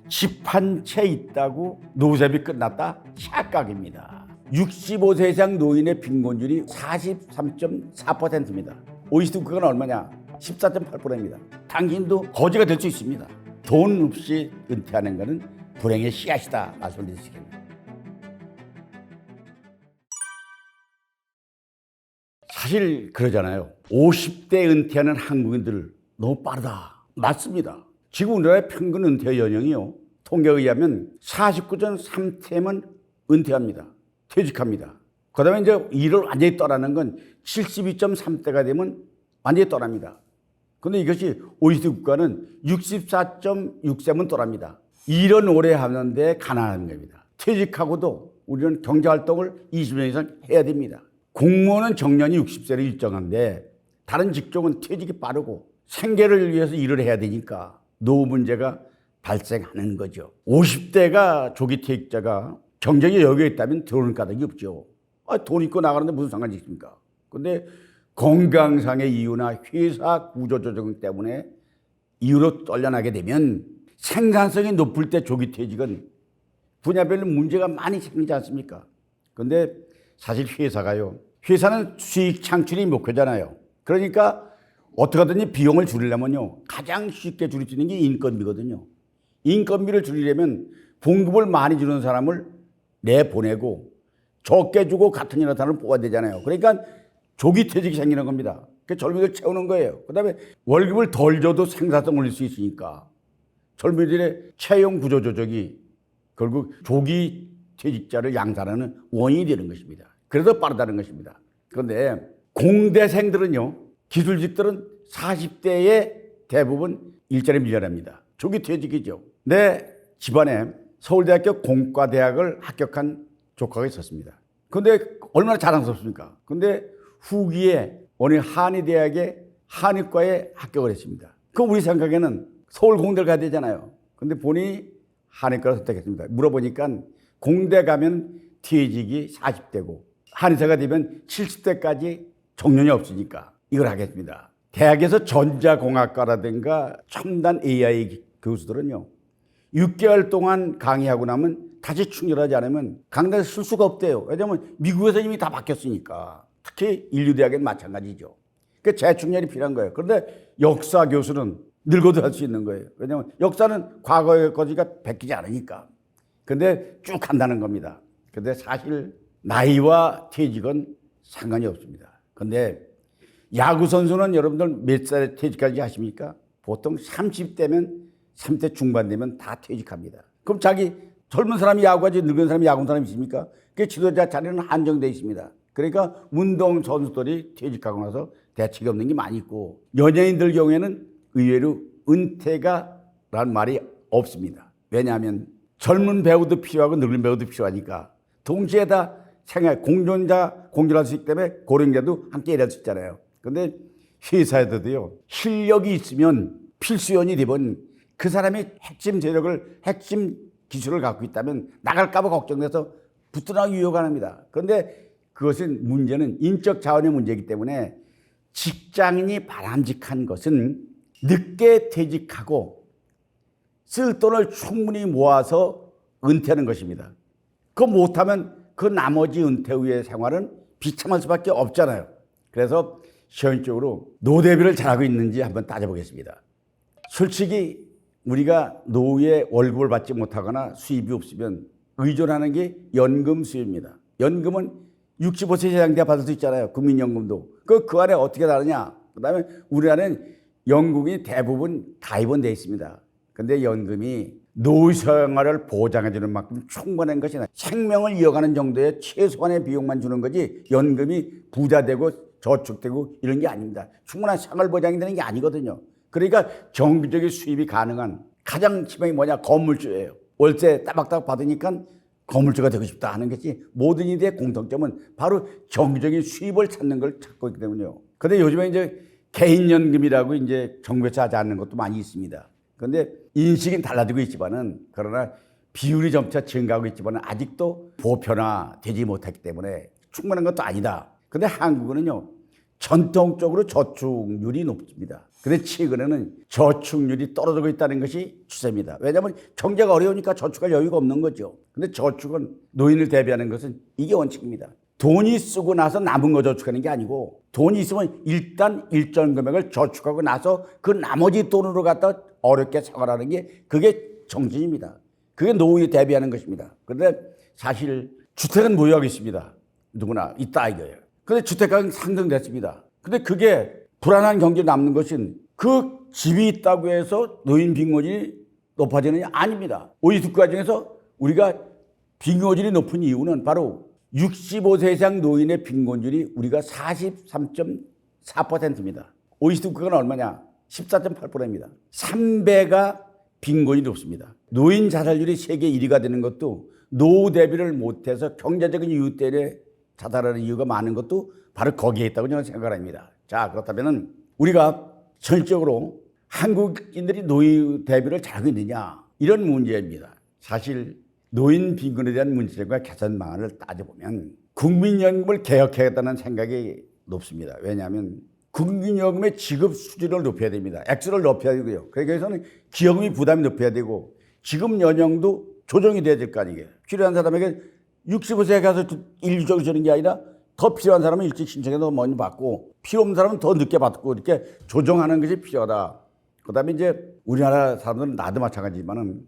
집 한 채 있다고 노쇠비 끝났다? 착각입니다. 65세 이상 노인의 빈곤율이 43.4%입니다. OECD 국가는 얼마냐? 14.8%입니다. 당신도 거지가 될 수 있습니다. 돈 없이 은퇴하는 것은 불행의 씨앗이다 말씀드리겠습니다. 사실 그러잖아요. 50대 은퇴하는 한국인들 너무 빠르다. 맞습니다. 지금 우리나라의 평균 은퇴 연령이요, 통계에 의하면 49.3세면 은퇴합니다. 퇴직합니다. 그 다음에 이제 일을 완전히 떠나는 건 72.3세가 되면 완전히 떠납니다. 그런데 이것이 OECD 국가는 64.6세면 떠납니다. 일은 오래 하는데 가난한 겁니다. 퇴직하고도 우리는 경제활동을 20년 이상 해야 됩니다. 공무원은 정년이 60세로 일정한데 다른 직종은 퇴직이 빠르고 생계를 위해서 일을 해야 되니까 노후 문제가 발생하는 거죠. 50대가 조기 퇴직자가 경제에 여유가 있다면 들어오는 까닭이 없죠. 돈 있고 나가는데 무슨 상관이 있습니까? 그런데 건강상의 이유나 회사 구조 조정 때문에 이유로 떨려나게 되면 생산성이 높을 때 조기 퇴직은 분야별로 문제가 많이 생기지 않습니까? 그런데 사실 회사는 수익 창출이 목표잖아요. 그러니까 어떻게 하든지 비용을 줄이려면요, 가장 쉽게 줄일 수 있는 게 인건비거든요. 인건비를 줄이려면 봉급을 많이 주는 사람을 내보내고 적게 주고 같은 일하는 사람을 뽑아야 되잖아요. 그러니까 조기 퇴직이 생기는 겁니다. 그 젊은이들 채우는 거예요. 그 다음에 월급을 덜 줘도 생산성 올릴 수 있으니까 젊은이들의 채용 구조 조정이 결국 조기 퇴직자를 양산하는 원인이 되는 것입니다. 그래서 빠르다는 것입니다. 그런데 공대생들은요, 기술직들은 40대에 대부분 일자리 밀려납니다. 조기 퇴직이죠. 내 집안에 서울대학교 공과대학을 합격한 조카가 있었습니다. 그런데 얼마나 자랑스럽습니까? 그런데 후기에 어느 한의대학의 한의과에 합격을 했습니다. 그 우리 생각에는 서울 공대를 가야 되잖아요. 그런데 본인이 한의과를 선택했습니다. 물어보니까 공대 가면 퇴직이 40대고 한의사가 되면 70대까지 정년이 없으니까 이걸 하겠습니다. 대학에서 전자공학과라든가 첨단 AI 교수들은요, 6개월 동안 강의하고 나면 다시 충전하지 않으면 강단에 쓸 수가 없대요. 왜냐하면 미국에서 이미 다 바뀌었으니까. 특히 인류대학은 마찬가지죠. 그러니까 재충전이 필요한 거예요. 그런데 역사 교수는 늙어도 할 수 있는 거예요. 왜냐하면 역사는 과거의 거지가 베끼지 않으니까. 그런데 쭉 한다는 겁니다. 그런데 사실 나이와 퇴직은 상관이 없습니다. 그런데 야구 선수는 여러분들 몇 살에 퇴직하지 아십니까? 보통 30대면 30대 중반 되면 다 퇴직합니다. 그럼 자기 젊은 사람이 야구하지 늙은 사람이 야구하는 사람이 있습니까? 그 지도자 자리는 한정되어 있습니다. 그러니까 운동 선수들이 퇴직하고 나서 대책이 없는 게 많이 있고, 연예인들 경우에는 의외로 은퇴가라는 말이 없습니다. 왜냐하면 젊은 배우도 필요하고 늙은 배우도 필요하니까 동시에 다 공존할 수 있기 때문에 고령자도 함께 일할 수 있잖아요. 그런데 회사에서도요, 실력이 있으면 필수원이 되면 그 사람이 핵심 재력을, 핵심 기술을 갖고 있다면 나갈까 봐 걱정돼서 붙들어가기 유혹합니다. 그런데 그것은 문제는 인적 자원의 문제이기 때문에 직장인이 바람직한 것은 늦게 퇴직하고 쓸 돈을 충분히 모아서 은퇴하는 것입니다. 그거 못하면 그 나머지 은퇴 후의 생활은 비참할 수밖에 없잖아요. 그래서 시원적으로 노대비를 잘하고 있는지 한번 따져보겠습니다. 솔직히 우리가 노후에 월급을 받지 못하거나 수입이 없으면 의존하는 게 연금 수입입니다. 연금은 65세 이상 돼야 받을 수 있잖아요. 국민연금도. 그 안에 어떻게 다르냐? 그 다음에 우리나라는 연금이 대부분 가입은 되어 있습니다. 그런데 연금이 노후 생활을 보장해 주는 만큼 충분한 것이 아니라 생명을 이어가는 정도의 최소한의 비용만 주는 거지 연금이 부자되고 저축되고 이런 게 아닙니다. 충분한 생활 보장이 되는 게 아니거든요. 그러니까 정기적인 수입이 가능한 가장 희망이 뭐냐? 건물주예요. 월세 따박따박 받으니까 건물주가 되고 싶다 하는 것이 모든 이들의 공통점은 바로 정기적인 수입을 찾는 걸 찾고 있기 때문에요. 그런데 요즘에 이제 개인연금이라고 이제 정부에서 하지 않는 것도 많이 있습니다. 그런데 인식은 달라지고 있지만은, 그러나 비율이 점차 증가하고 있지만은 아직도 보편화되지 못했기 때문에 충분한 것도 아니다. 그런데 한국은요, 전통적으로 저축률이 높습니다. 근데 최근에는 저축률이 떨어지고 있다는 것이 추세입니다. 왜냐하면 경제가 어려우니까 저축할 여유가 없는 거죠. 근데 저축은 노인을 대비하는 것은 이게 원칙입니다. 돈이 쓰고 나서 남은 거 저축하는 게 아니고 돈이 있으면 일단 일정 금액을 저축하고 나서 그 나머지 돈으로 갖다 어렵게 생활하는 게 그게 정신입니다. 그게 노후에 대비하는 것입니다. 그런데 사실 주택은 보유하고 있습니다. 누구나 있다 이거예요. 근데 주택가격이 상승됐습니다. 근데 그게 불안한 경제 남는 것은 그 집이 있다고 해서 노인 빈곤율이 높아지느냐? 아닙니다. OECD 국가 중에서 우리가 빈곤율이 높은 이유는 바로 65세 이상 노인의 빈곤율이 우리가 43.4%입니다. OECD 국가는 얼마냐? 14.8%입니다. 3배가 빈곤이 높습니다. 노인 자살률이 세계 1위가 되는 것도 노후 대비를 못해서 경제적인 이유 때문에 자살하는 이유가 많은 것도 바로 거기에 있다고 저는 생각합니다. 자, 그렇다면 우리가 전적으로 한국인들이 노후 대비를 잘하고 있느냐 이런 문제입니다. 사실 노인 빈곤에 대한 문제점과 개선 방안을 따져보면 국민연금을 개혁해야겠다는 생각이 높습니다. 왜냐하면 국민연금의 지급 수준을 높여야 됩니다. 액수를 높여야 되고요. 그러기 위해서는 기여금이 부담이 높여야 되고 지급 연령도 조정이 돼야 될 거 아니에요. 필요한 사람에게 65세에 가서 일주일 주는 게 아니라 더 필요한 사람은 일찍 신청해서 먼저 받고 필요 없는 사람은 더 늦게 받고 이렇게 조정하는 것이 필요하다. 그다음에 이제 우리나라 사람들은 나도 마찬가지지만은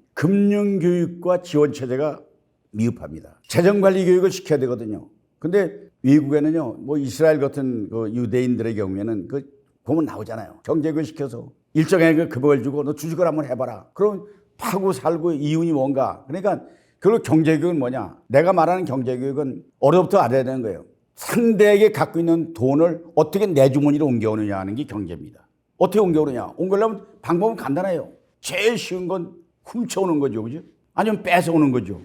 금융교육과 지원체제가 미흡합니다. 재정관리 교육을 시켜야 되거든요. 근데 외국에는요, 뭐 이스라엘 같은 그 유대인들의 경우에는 그 보면 나오잖아요. 경제교육 시켜서 일정액의 급여를 주고 너 주식을 한번 해봐라. 그럼 파고 살고 이윤이 뭔가. 그러니까 그리고 경제교육은 뭐냐? 내가 말하는 경제교육은 어려부터 알아야 되는 거예요. 상대에게 갖고 있는 돈을 어떻게 내 주머니로 옮겨오느냐 하는 게 경제입니다. 어떻게 옮겨오느냐? 옮기려면 방법은 간단해요. 제일 쉬운 건 훔쳐오는 거죠. 그죠? 아니면 뺏어오는 거죠.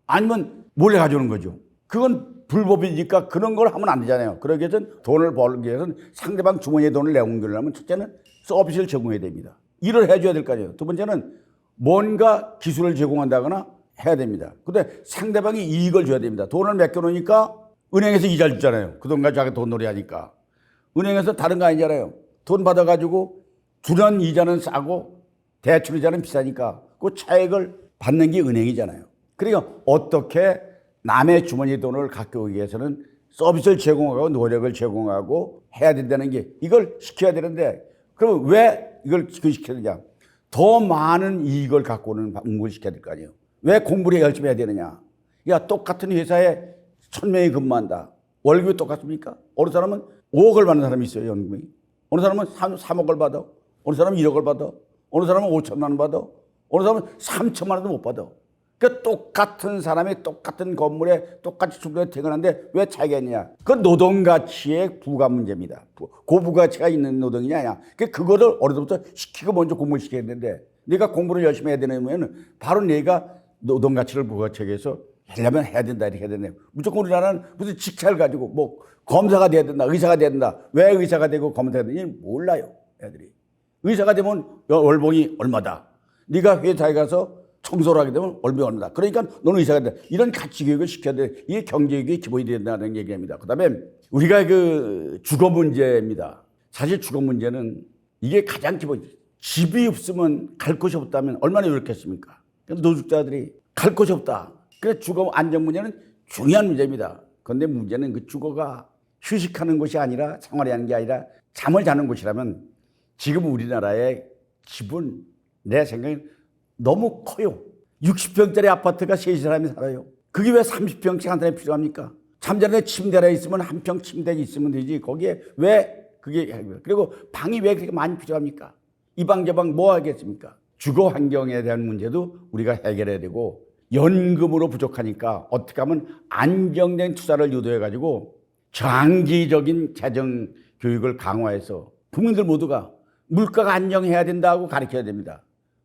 아니면 몰래 가져오는 거죠. 그건 불법이니까 그런 걸 하면 안 되잖아요. 그러기 위해서는 돈을 벌기 위해서는 상대방 주머니에 돈을 내옮기려면 첫째는 서비스를 제공해야 됩니다. 일을 해줘야 될 거 아니에요. 두 번째는 뭔가 기술을 제공한다거나 해야 됩니다. 근데 상대방이 이익을 줘야 됩니다. 돈을 맡겨놓으니까 은행에서 이자를 주잖아요. 그 돈 가지고 자기 돈놀이 하니까. 은행에서 다른 거 아니잖아요. 돈 받아가지고 주는 이자는 싸고 대출 이자는 비싸니까 그 차익을 받는 게 은행이잖아요. 그러니까 어떻게 남의 주머니 돈을 갖고 오기 위해서는 서비스를 제공하고 노력을 제공하고 해야 된다는 게 이걸 시켜야 되는데 그럼 왜 이걸 시켜야 되냐? 더 많은 이익을 갖고 오는 방법을 시켜야 될 거 아니에요. 왜 공부를 열심히 해야 되느냐? 야, 똑같은 회사에 1000명이 근무한다. 월급이 똑같습니까? 어느 사람은 5억을 받는 사람이 있어요, 연금이. 어느 사람은 3억을 받아. 어느 사람은 1억을 받아. 어느 사람은 5천만 원 받아. 어느 사람은 3천만 원도 못 받아. 그러니까 똑같은 사람이 똑같은 건물에 똑같이 출근해 퇴근하는데 왜 차이가 있냐? 그 노동가치의 부가 문제입니다. 고부가치가 있는 노동이냐? 그거를 어려서부터 시키고 먼저 공부를 시켜야 되는데 네가 공부를 열심히 해야 되면 바로 네가 노동가치를 부가치에서 하려면 해야 된다 이렇게 해야 되네요. 무조건 우리나라는 무슨 직찰 가지고 뭐 검사가 돼야 된다, 의사가 돼야 된다. 왜 의사가 되고 검사가 되는지 몰라요, 애들이. 의사가 되면 월봉이 얼마다. 네가 회사에 가서 청소를 하게 되면 월봉이 얼마다. 그러니까 너는 의사가 된다. 이런 가치 교육을 시켜야 돼. 이게 경제교육의 기본이 된다는 얘기입니다. 그다음에 우리가 그 주거 문제입니다. 사실 주거 문제는 이게 가장 기본이죠. 집이 없으면 갈 곳이 없다면 얼마나 요렇겠습니까? 노숙자들이 갈 곳이 없다. 그래서 주거 안정 문제는 중요한 문제입니다. 그런데 문제는 그 주거가 휴식하는 곳이 아니라 생활하는 게 아니라 잠을 자는 곳이라면 지금 우리나라의 집은 내 생각엔 너무 커요. 60평짜리 아파트가 3사람이 살아요. 그게 왜 30평씩 한 사람이 필요합니까? 잠자는데 침대가 있으면 한 평 침대가 있으면 되지. 거기에 왜 그게 그리고 방이 왜 그렇게 많이 필요합니까? 이 방 저 방 뭐 하겠습니까? 주거 환경에 대한 문제도 우리가 해결해야 되고 연금으로 부족하니까 어떻게 하면 안정된 투자를 유도해가지고 장기적인 재정 교육을 강화해서 국민들 모두가 물가가 안정해야 된다고 가르쳐야 됩니다.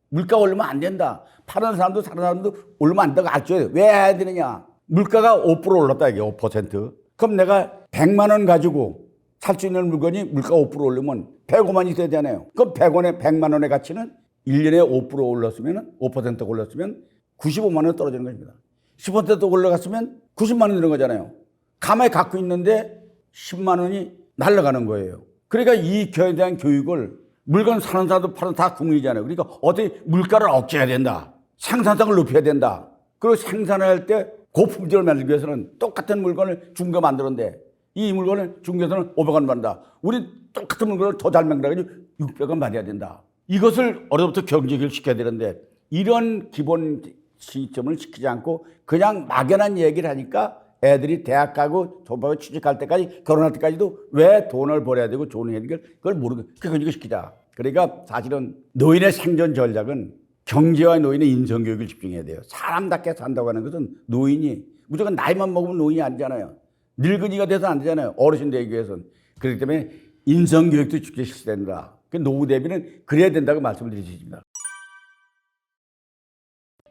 물가 오르면 안 된다. 파는 사람도 사는 사람도 오르면 안 된다고 가르쳐야 돼. 왜 해야 되느냐? 물가가 5% 올랐다 이게 5%. 그럼 내가 100만 원 가지고 살 수 있는 물건이 물가 5% 오르면 105만이 돼야 되잖아요. 그럼 100원에 100만 원의 가치는 1년에 5% 올랐으면 5% 올랐으면 95만 원 떨어지는 겁니다. 10% 올라갔으면 90만 원 되는 거잖아요. 가만히 갖고 있는데 10만 원이 날아가는 거예요. 그러니까 이 교육에 대한 교육을 물건 사는 사람도 파는 다 국민이잖아요. 그러니까 어떻게 물가를 억제해야 된다. 생산성을 높여야 된다. 그리고 생산할 때 고품질을 만들기 위해서는 똑같은 물건을 중고 만드는데 이 물건을 중고에서는 500원 받는다. 우리 똑같은 물건을 더 잘 만들어가지고 600원 받아야 된다. 이것을 어려서부터 경제교육을 시켜야 되는데 이런 기본 시점을 시키지 않고 그냥 막연한 얘기를 하니까 애들이 대학 가고 졸업하고 취직할 때까지 결혼할 때까지도 왜 돈을 벌어야 되고 좋은 얘기를 그걸 모르고 그걸 시키자. 그러니까 사실은 노인의 생존 전략은 경제와 노인의 인성교육을 집중해야 돼요. 사람답게 산다고 하는 것은 노인이 무조건 나이만 먹으면 노인이 아니잖아요. 늙은이가 돼서 안 되잖아요. 어르신 되기 위해서는. 그렇기 때문에 인성교육도 쉽게 실시된다. 노후 대비는 그래야 된다고 말씀을 드리십니다.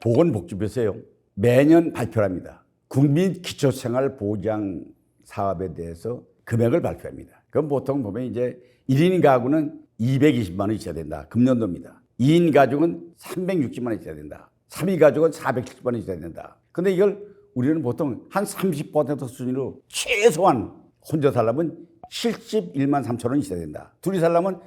보건복지부에서요. 매년 발표를 합니다. 국민 기초생활보장 사업에 대해서 금액을 발표합니다. 그럼 보통 보면 이제 1인 가구는 220만 원 있어야 된다. 금년도입니다. 2인 가족은 360만 원 있어야 된다. 3인 가족은 470만 원 있어야 된다. 근데 이걸 우리는 보통 한 30% 수준으로 최소한 혼자 살려면 71만 3천 원 있어야 된다. 둘이 살려면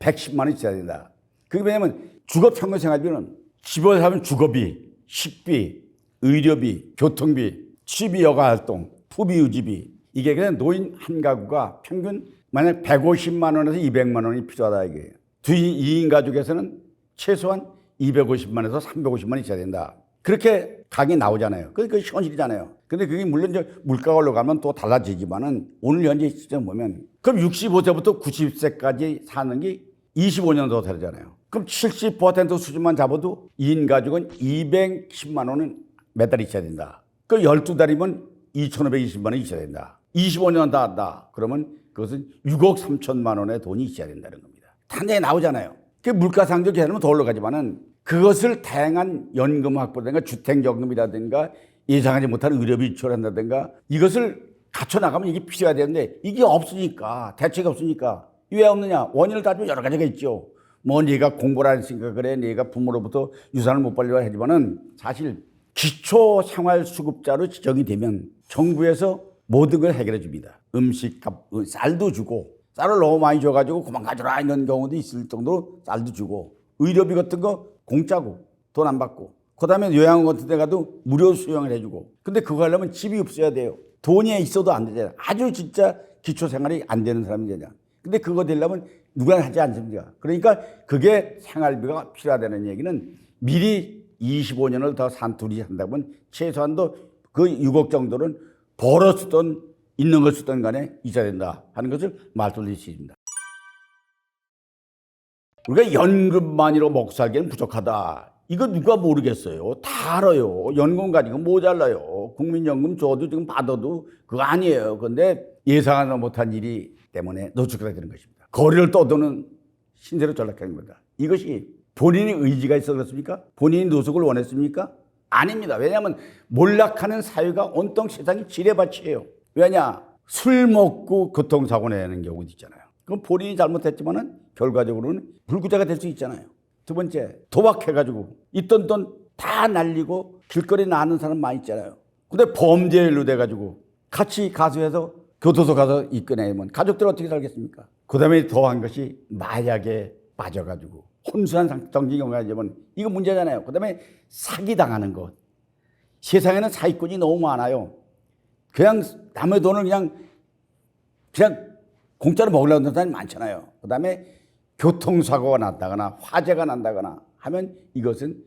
110만 원 있어야 된다. 그게 왜냐면 주거평균생활비는 집에 살면 주거비, 식비, 의료비, 교통비, 취미 여가활동, 투비유지비 이게 그냥 노인 한 가구가 평균 만약 150만 원에서 200만 원이 필요하다 이거예요. 2인 가족에서는 최소한 250만에서 350만 있어야 된다. 그렇게 가격이 나오잖아요. 그게 현실이잖아요. 근데 그게 물론 이제 물가가 올라가면 또 달라지지만은 오늘 현재 시점 보면 그럼 65세부터 90세까지 사는 게 25년 더 되잖아요. 그럼 70% 수준만 잡아도 2인 가족은 210만 원은 매달 있어야 된다. 그 12달이면 2,520만 원 있어야 된다. 25년 다 한다. 그러면 그것은 6억 3천만 원의 돈이 있어야 된다는 겁니다. 단계에 나오잖아요. 그 물가상조 계산은 더 올라가지만은 그것을 다양한 연금 확보라든가 주택연금이라든가 예상하지 못한 의료비 지출한다든가 이것을 갖춰 나가면 이게 필요해야 되는데 이게 없으니까 대책이 없으니까 왜 없느냐 원인을 따지면 여러 가지가 있죠. 뭐 네가 공부를 안 했으니까 그래 네가 부모로부터 유산을 못 받으려 하지만은 사실 기초생활수급자로 지정이 되면 정부에서 모든 걸 해결해 줍니다. 음식값 쌀도 주고 쌀을 너무 많이 줘가지고 그만 가져라 이런 경우도 있을 정도로 쌀도 주고 의료비 같은 거 공짜고 돈 안 받고 그다음에 요양원 같은 데 가도 무료 수용을 해주고 근데 그거 하려면 집이 없어야 돼요. 돈이 있어도 안 되잖아요. 아주 진짜 기초생활이 안 되는 사람이 되냐. 근데 그거 되려면 누가 하지 않습니까? 그러니까 그게 생활비가 필요하다는 얘기는 미리 25년을 더 산 둘이 산다면 최소한도 그 6억 정도는 벌어 쓰던 있는 걸 쓰던 간에 있어야 된다 하는 것을 말씀드릴 수 있습니다. 우리가 연금만으로 먹고 살기는 부족하다. 이거 누가 모르겠어요. 다 알아요. 연금 가지고 모자라요. 국민연금 줘도 지금 받아도 그거 아니에요. 그런데 예상하지 못한 일이 때문에 노출가 되는 것입니다. 거리를 떠도는 신세로 전락하는 겁니다. 이것이 본인의 의지가 있어 그렇습니까? 본인이 노숙을 원했습니까? 아닙니다. 왜냐하면 몰락하는 사회가 온통 세상이 지뢰밭이에요. 왜냐? 술 먹고 교통사고 내는 경우도 있잖아요. 그럼 본인이 잘못했지만은 결과적으로는 불구자가 될 수 있잖아요. 두 번째, 도박해가지고 있던 돈 다 날리고 길거리에 나는 사람 많이 있잖아요. 근데 범죄일로 돼가지고 같이 가수해서 교도소 가서 입건해면 가족들 어떻게 살겠습니까? 그 다음에 더한 것이 마약에 빠져가지고 혼수한 정신이 오가지면 이거 문제잖아요. 그 다음에 사기당하는 것. 세상에는 사기꾼이 너무 많아요. 그냥 남의 돈을 그냥 공짜로 먹으려고 하는 사람이 많잖아요. 그 다음에 교통사고가 났다거나 화재가 난다거나 하면 이것은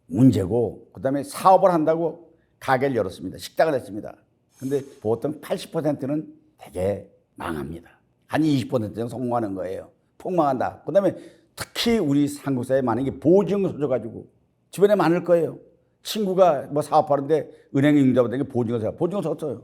문제고 그 다음에 사업을 한다고 가게를 열었습니다. 식당을 했습니다. 근데 보통 80%는 되게 망합니다. 한 20%는 성공하는 거예요. 폭망한다. 그 다음에 특히 우리 한국 사회에 많은 게 보증 서줘가지고 주변에 많을 거예요. 친구가 뭐 사업하는데 은행에 응답하는 게 보증을 써. 보증을 썼어요.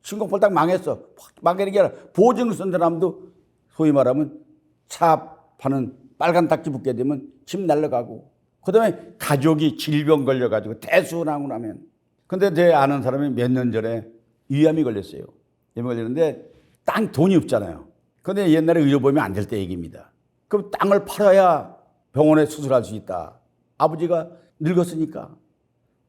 친구 폴딱 망했어. 망하는 게 아니라 보증을 쓴 사람도 소위 말하면 차 파는 빨간 딱지 붙게 되면 집 날라가고 그 다음에 가족이 질병 걸려가지고 대수나고 나면 근데 내 아는 사람이 몇 년 전에 위암이 걸렸어요. 위암이 걸렸는데 땅 돈이 없잖아요. 근데 옛날에 의료보험이 안 될 때 얘기입니다. 그럼 땅을 팔아야 병원에 수술할 수 있다. 아버지가 늙었으니까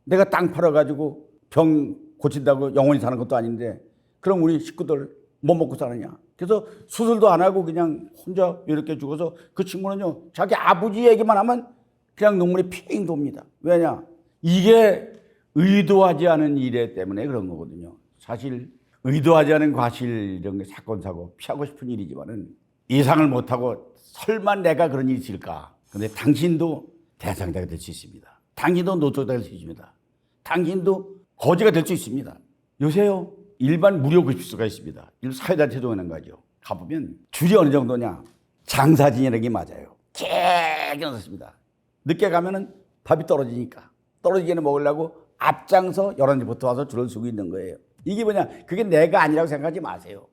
내가 땅 팔아가지고 병 고친다고 영원히 사는 것도 아닌데 그럼 우리 식구들 뭐 먹고 사느냐. 그래서 수술도 안 하고 그냥 혼자 이렇게 죽어서 그 친구는요, 자기 아버지 얘기만 하면 그냥 눈물이 핑 돕니다. 왜냐? 이게 의도하지 않은 일 때문에 그런 거거든요. 사실 의도하지 않은 과실 이런 게 사건 사고 피하고 싶은 일이지만은 예상을 못하고 설마 내가 그런 일이 있을까? 근데 당신도 대상자가 될 수 있습니다. 당신도 노조가 될 수 있습니다. 당신도 거지가 될 수 있습니다. 요새요, 일반 무료 급식소가 있습니다. 사회단체 동원한 거죠. 가보면 줄이 어느 정도냐? 장사진이라는 게 맞아요. 길게 섰습니다. 늦게 가면은 밥이 떨어지니까 떨어지게는 먹으려고 앞장서 11시부터 와서 줄을 서고 있는 거예요. 이게 뭐냐? 그게 내가 아니라고 생각하지 마세요.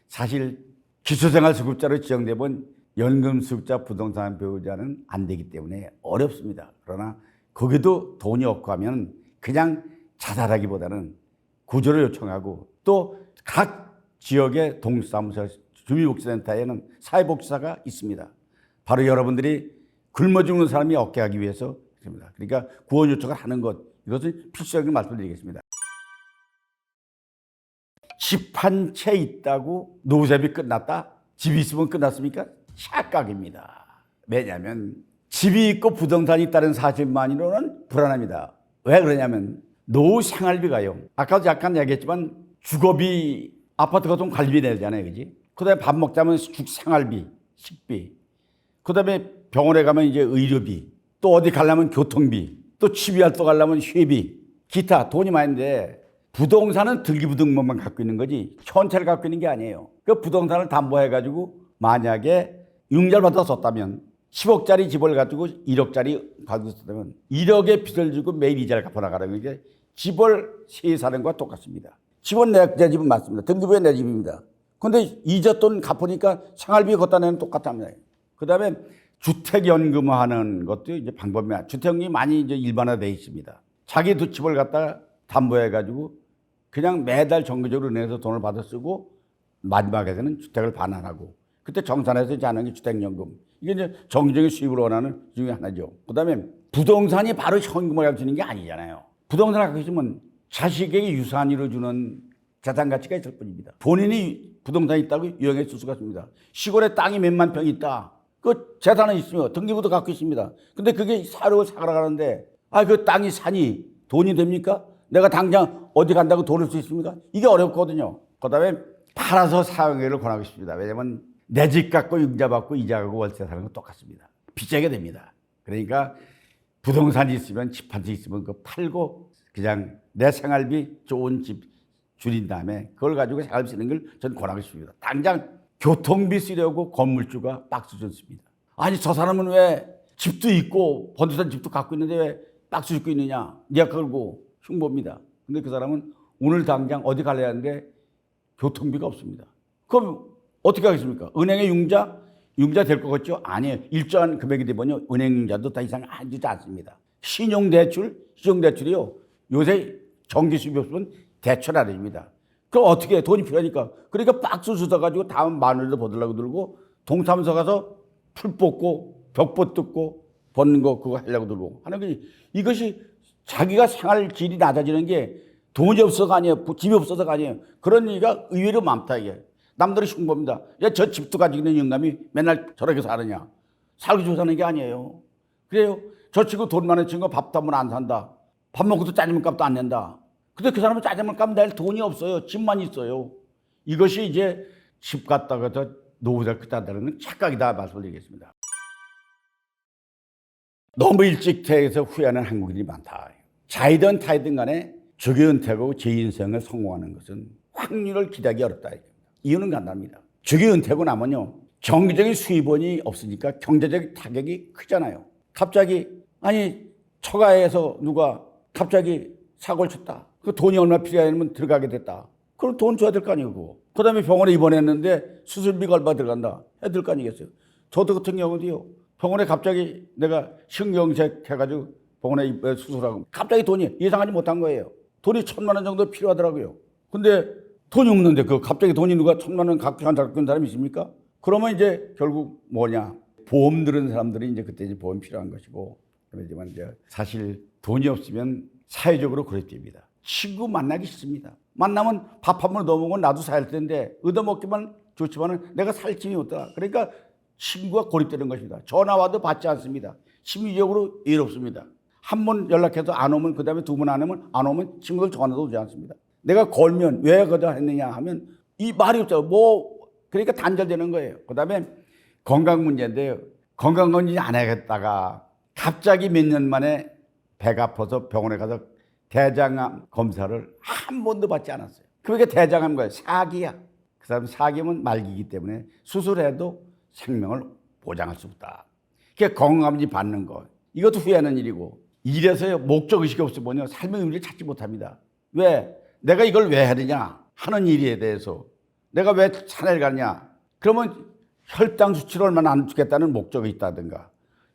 사실 기초생활수급자로 지정되면 연금수급자, 부동산 배우자는 안 되기 때문에 어렵습니다. 그러나 거기도 돈이 없고 하면 그냥 자살하기보다는 구조를 요청하고 또 각 지역의 동사무소, 주민복지센터에는 사회복지사가 있습니다. 바로 여러분들이 굶어 죽는 사람이 없게 하기 위해서 있습니다. 그러니까 구원 요청을 하는 것, 이것을 필수적인 말씀드리겠습니다. 집 한 채 있다고 노후세비 끝났다? 집이 있으면 끝났습니까? 착각입니다. 왜냐하면 집이 있고 부동산이 있다는 사실만으로는 불안합니다. 왜 그러냐면 노후 생활비가요. 아까도 잠깐 얘기했지만 주거비, 아파트 같은 건 관리비 내잖아요. 그지? 그 다음에 밥 먹자면 죽 생활비, 식비. 그 다음에 병원에 가면 이제 의료비. 또 어디 가려면 교통비. 또 취미활동 가려면 회비. 기타 돈이 많은데 부동산은 등기부등본만 갖고 있는 거지 현찰을 갖고 있는 게 아니에요. 그 부동산을 담보해가지고 만약에 융자를 받아서 썼다면 10억짜리 집을 가지고 1억짜리 가지고 썼다면 1억의 빚을 지고 매일 이자를 갚아나가라는 게 집을 세 사는 것과 똑같습니다. 집은 내 집은 맞습니다. 등기부에 내 집입니다. 그런데 이자 돈 갚으니까 생활비 걷다 내는 똑같답니다. 그 다음에 주택연금화하는 것도 이제 방법이 주택연금이 많이 이제 일반화되어 있습니다. 자기 두 집을 갖다가 담보해가지고 그냥 매달 정기적으로 내서 돈을 받아 쓰고 마지막에는 주택을 반환하고 그때 정산해서 이제 하는 게 주택연금. 이게 이제 정기적인 수입을 원하는 중에 하나죠. 그 다음에 부동산이 바로 현금을 갈 수 있는 게 아니잖아요. 부동산을 갖고 있으면 자식에게 유산으로 주는 재산 가치가 있을 뿐입니다. 본인이 부동산이 있다고 유용해 쓸 수가 있습니다. 시골에 땅이 몇만 평이 있다. 그 재산은 있으며 등기부도 갖고 있습니다. 근데 그게 사료를 사러 가는데 그 땅이 산이 돈이 됩니까? 내가 당장 어디 간다고 돈을 쓸 수 있습니까? 이게 어렵거든요. 그 다음에 팔아서 사용하기를 권하고 싶습니다. 왜냐하면 내 집 갖고 융자 받고 이자 갖고 월세 사는 건 똑같습니다. 빚지게 됩니다. 그러니까 부동산이 있으면 집 한 채 있으면 그거 팔고 그냥 내 생활비 좋은 집 줄인 다음에 그걸 가지고 생활비 쓰는 걸 전 권하고 싶습니다. 당장 교통비 쓰려고 건물주가 박수 줬습니다. 아니 저 사람은 왜 집도 있고 번두산 집도 갖고 있는데 왜 박수 줍고 있느냐. 네가 걸고 흉보입니다. 근데 그 사람은 오늘 당장 어디 가려 하는데 교통비가 없습니다. 그럼 어떻게 하겠습니까? 은행에 융자 될 것 같죠? 아니에요. 일정한 금액이 되면요 은행 융자도 더 이상 안 주지 않습니다. 신용대출이요. 요새 정기 수입이 없으면 대출 안 해줍니다. 그럼 어떻게 해? 돈이 필요하니까. 그러니까 박수 주워가지고 다음 마늘도 받으려고 들고 동사무소 가서 풀 뽑고 벽보 뜯고 벗는 거 그거 하려고 들고 하는 게 이것이 자기가 생활 질이 낮아지는 게 돈이 없어서가 아니에요. 집이 없어서가 아니에요. 그런 얘기가 의외로 많다 이게. 남들이 흉보입니다. 야, 저 집도 가지고 있는 영감이 맨날 저렇게 사느냐. 살기 좋아 사는 게 아니에요. 그래요. 저 친구 돈 많은 친구 밥도 한번 안 산다. 밥 먹고도 짜장면 값도 안 낸다. 근데 그 사람은 짜장면 값 낼 돈이 없어요. 집만 있어요. 이것이 이제 집 갔다가 노후자 끝난다는 착각이다 말씀드리겠습니다. 너무 일찍 퇴해서 후회하는 한국인이 많다. 자이든 타이든 간에 조기 은퇴하고 제2인생을 성공하는 것은 확률을 기대하기 어렵다. 이유는 간단합니다. 조기 은퇴하고 나면요 정기적인 수입원이 없으니까 경제적 타격이 크잖아요. 갑자기 처가에서 누가 갑자기 사고를 쳤다. 그 돈이 얼마 필요하면 들어가게 됐다. 그럼 돈 줘야 될 거 아니고. 그 다음에 병원에 입원했는데 수술비가 얼마 들어간다. 해야 될 거 아니겠어요. 저도 같은 경우도요. 병원에 갑자기 내가 신경색 해가지고 병원에 수술하고 갑자기 돈이 예상하지 못한 거예요. 돈이 1,000만 원 정도 필요하더라고요. 근데 돈이 없는데 갑자기 돈이 누가 1,000만 원 갖고 있는 사람이 있습니까? 그러면 이제 결국 뭐냐. 보험 들은 사람들이 이제 그때 이제 보험 필요한 것이고. 그러지만 이제 사실 돈이 없으면 사회적으로 고립됩니다. 친구 만나기 싫습니다. 만나면 밥 한 번 더 먹으면 나도 살 텐데 얻어먹기만 좋지만은 내가 살 힘이 없다. 그러니까 친구가 고립되는 것입니다. 전화 와도 받지 않습니다. 심리적으로 이롭습니다. 한 번 연락해서 안 오면 그다음에 두 번 안 오면 친구들 전화도 오지 않습니다. 내가 걸면 왜 그러다 했느냐 하면 이 말이 없어요. 그러니까 단절되는 거예요. 그다음에 건강 문제인데요. 건강검진 안 하겠다가 갑자기 몇 년 만에 배가 아파서 병원에 가서 대장암 검사를 한 번도 받지 않았어요. 그러니까 대장암 거예요. 사기야. 그 사람 사기면 말기이기 때문에 수술해도 생명을 보장할 수 없다. 그러니까 건강검진 받는 거. 이것도 후회하는 일이고. 이래서요, 목적의식이 없으면요, 삶의 의미를 찾지 못합니다. 왜? 내가 이걸 왜 하느냐? 하는 일에 대해서. 내가 왜 산에 가느냐? 그러면 혈당 수치를 얼마나 안 주겠다는 목적이 있다든가,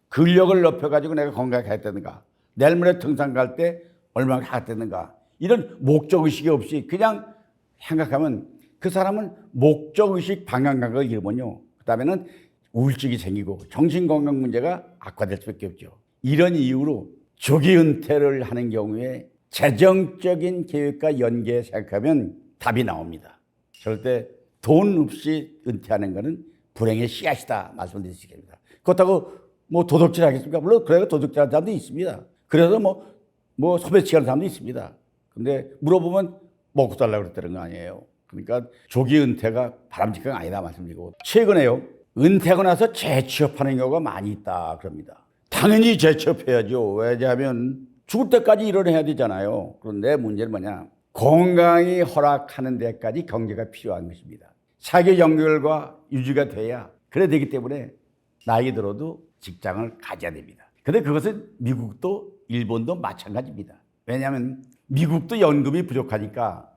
근력을 높여가지고 내가 건강하게 했다든가, 내일 모레 등산 갈 때 얼마나 하겠다든가, 이런 목적의식이 없이 그냥 생각하면 그 사람은 목적의식 방향감을 잃으면요, 그 다음에는 우울증이 생기고 정신건강 문제가 악화될 수밖에 없죠. 이런 이유로 조기 은퇴를 하는 경우에 재정적인 계획과 연계해 생각하면 답이 나옵니다. 절대 돈 없이 은퇴하는 것은 불행의 씨앗이다 말씀을 드리겠습니다. 그렇다고 뭐 도둑질 하겠습니까? 물론 그래가 도둑질하는 사람도 있습니다. 그래서 뭐 소매치기하는 사람도 있습니다. 근데 물어보면 먹고 살라고 그랬다는 거 아니에요. 그러니까 조기 은퇴가 바람직한 건 아니다 말씀드리고, 최근에요, 은퇴하고 나서 재취업하는 경우가 많이 있다 그럽니다. 당연히 재취업해야죠. 왜냐하면 죽을 때까지 일을 해야 되잖아요. 그런데 문제는 뭐냐? 건강이 허락하는 데까지 경제가 필요한 것입니다. 사회 연결과 유지가 돼야 그래 되기 때문에 나이 들어도 직장을 가져야 됩니다. 그런데 그것은 미국도 일본도 마찬가지입니다. 왜냐하면 미국도 연금이 부족하니까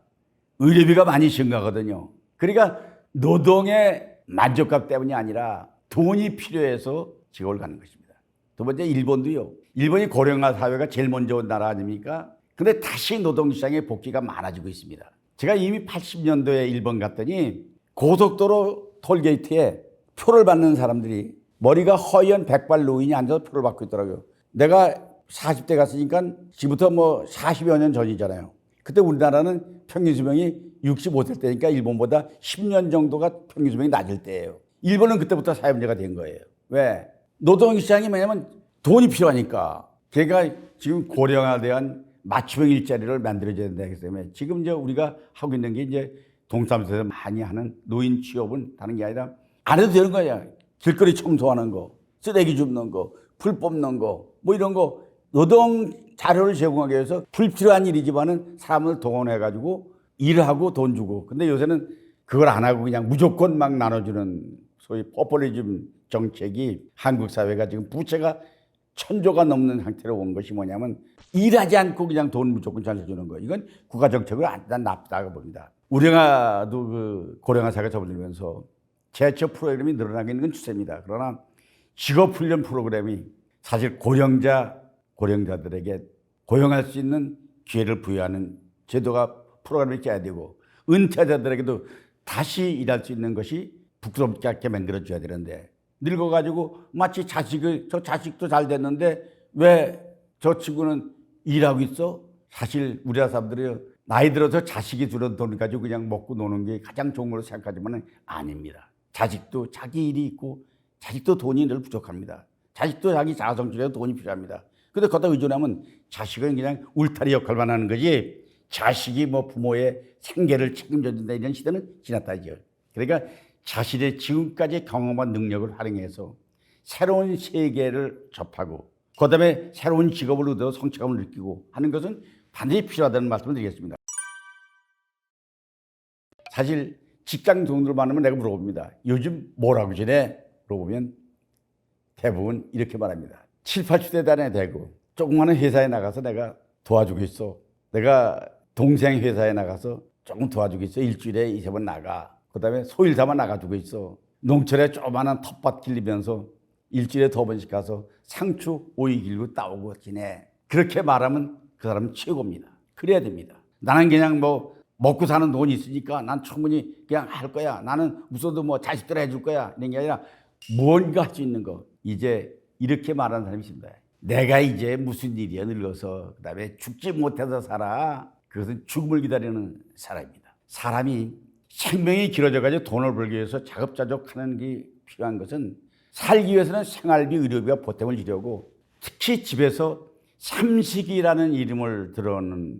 의료비가 많이 증가하거든요. 그러니까 노동의 만족감 때문이 아니라 돈이 필요해서 직업을 갖는 것입니다. 두 번째, 일본도요. 일본이 고령화 사회가 제일 먼저 온 나라 아닙니까? 근데 다시 노동시장에 복귀가 많아지고 있습니다. 제가 이미 80년도에 일본 갔더니 고속도로 톨게이트에 표를 받는 사람들이 머리가 허연 백발 노인이 앉아서 표를 받고 있더라고요. 내가 40대 갔으니까 지금부터 뭐 40여 년 전이잖아요. 그때 우리나라는 평균 수명이 65세 때니까 일본보다 10년 정도가 평균 수명이 낮을 때예요. 일본은 그때부터 사회문제가 된 거예요. 왜? 노동시장이 뭐냐면 돈이 필요하니까. 걔가 지금 고령화대한 맞춤형 일자리를 만들어줘야 된다. 때문에 지금 이제 우리가 하고 있는 게 이제 동사무소에서 많이 하는 노인 취업은 다른 게 아니라 안 해도 되는 거야. 길거리 청소하는 거, 쓰레기 줍는 거, 풀 뽑는 거, 뭐 이런 거 노동 자료를 제공하기 위해서 불필요한 일이지만은 사람을 동원해가지고 일하고 돈 주고. 근데 요새는 그걸 안 하고 그냥 무조건 막 나눠주는 소위 포퓰리즘 정책이 한국 사회가 지금 부채가 1,000조가 넘는 상태로 온 것이 뭐냐면 일하지 않고 그냥 돈 무조건 잘해주는 거예요. 이건 국가 정책으로 난 나쁘다고 봅니다. 우리나라도 그 고령화 사회가 접어들면서 재취업 프로그램이 늘어나고 있는 건 추세입니다. 그러나 직업훈련 프로그램이 사실 고령자들에게 고용할 수 있는 기회를 부여하는 제도가 프로그램이 있어야 되고, 은퇴자들에게도 다시 일할 수 있는 것이 부끄럽지 않게 만들어줘야 되는데, 늙어가지고 마치 저 자식도 잘 됐는데 왜 저 친구는 일하고 있어? 사실 우리나라 사람들이 나이 들어서 자식이 주는 돈 가지고 그냥 먹고 노는 게 가장 좋은 걸로 생각하지만 아닙니다. 자식도 자기 일이 있고 자식도 돈이 늘 부족합니다. 자식도 자기 자아성취에 돈이 필요합니다. 근데 거기다 의존하면 자식은 그냥 울타리 역할만 하는 거지, 자식이 뭐 부모의 생계를 책임져 준다 이런 시대는 지났다 이죠. 그러니까 자신의 지금까지 경험한 능력을 활용해서 새로운 세계를 접하고 그다음에 새로운 직업을 얻어 성취감을 느끼고 하는 것은 반드시 필요하다는 말씀을 드리겠습니다. 사실 직장 동료들 만나면 내가 물어봅니다. 요즘 뭐라고 지내? 물어보면 대부분 이렇게 말합니다. 70, 80대 단에 되고 조그마한 회사에 나가서 내가 도와주고 있어. 내가 동생 회사에 나가서 조금 도와주고 있어. 일주일에 2-3번 나가. 그다음에 소일사만 나가주고 있어. 농촌에 조그마한 텃밭 길리면서 일주일에 2번씩 가서 상추, 오이 길고 따오고 지내. 그렇게 말하면 그 사람은 최고입니다. 그래야 됩니다. 나는 그냥 뭐 먹고 사는 돈이 있으니까 난 충분히 그냥 할 거야. 나는 무서워도 뭐 자식들 해줄 거야. 이런 게 아니라 뭔가 할 수 있는 거. 이제 이렇게 말하는 사람이 있습니다. 내가 이제 무슨 일이야 늙어서 그다음에 죽지 못해서 살아. 그것은 죽음을 기다리는 사람입니다. 사람이 생명이 길어져가지고 돈을 벌기 위해서 자급자족하는 게 필요한 것은 살기 위해서는 생활비, 의료비와 보탬을 주려고 특히 집에서 삼식이라는 이름을 들어오는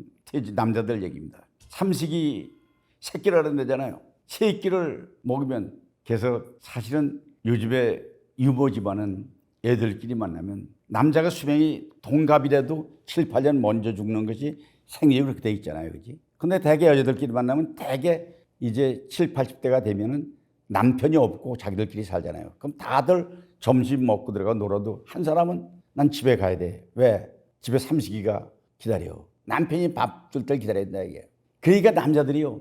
남자들 얘기입니다. 삼식이 새끼를 얻어내잖아요. 새끼를 먹으면 그래서 사실은 요즘에 유모 집안은 애들끼리 만나면 남자가 수명이 동갑이라도 7, 8년 먼저 죽는 것이 생리에 그렇게 돼 있잖아요. 그지? 근데 대개 여자들끼리 만나면 대개 이제 7, 80대가 되면은 남편이 없고 자기들끼리 살잖아요. 그럼 다들 점심 먹고 들어가 놀아도 한 사람은 난 집에 가야 돼. 왜? 집에 삼식이가 기다려. 남편이 밥 줄 때 기다려야 된다 이게. 그러니까 남자들이요.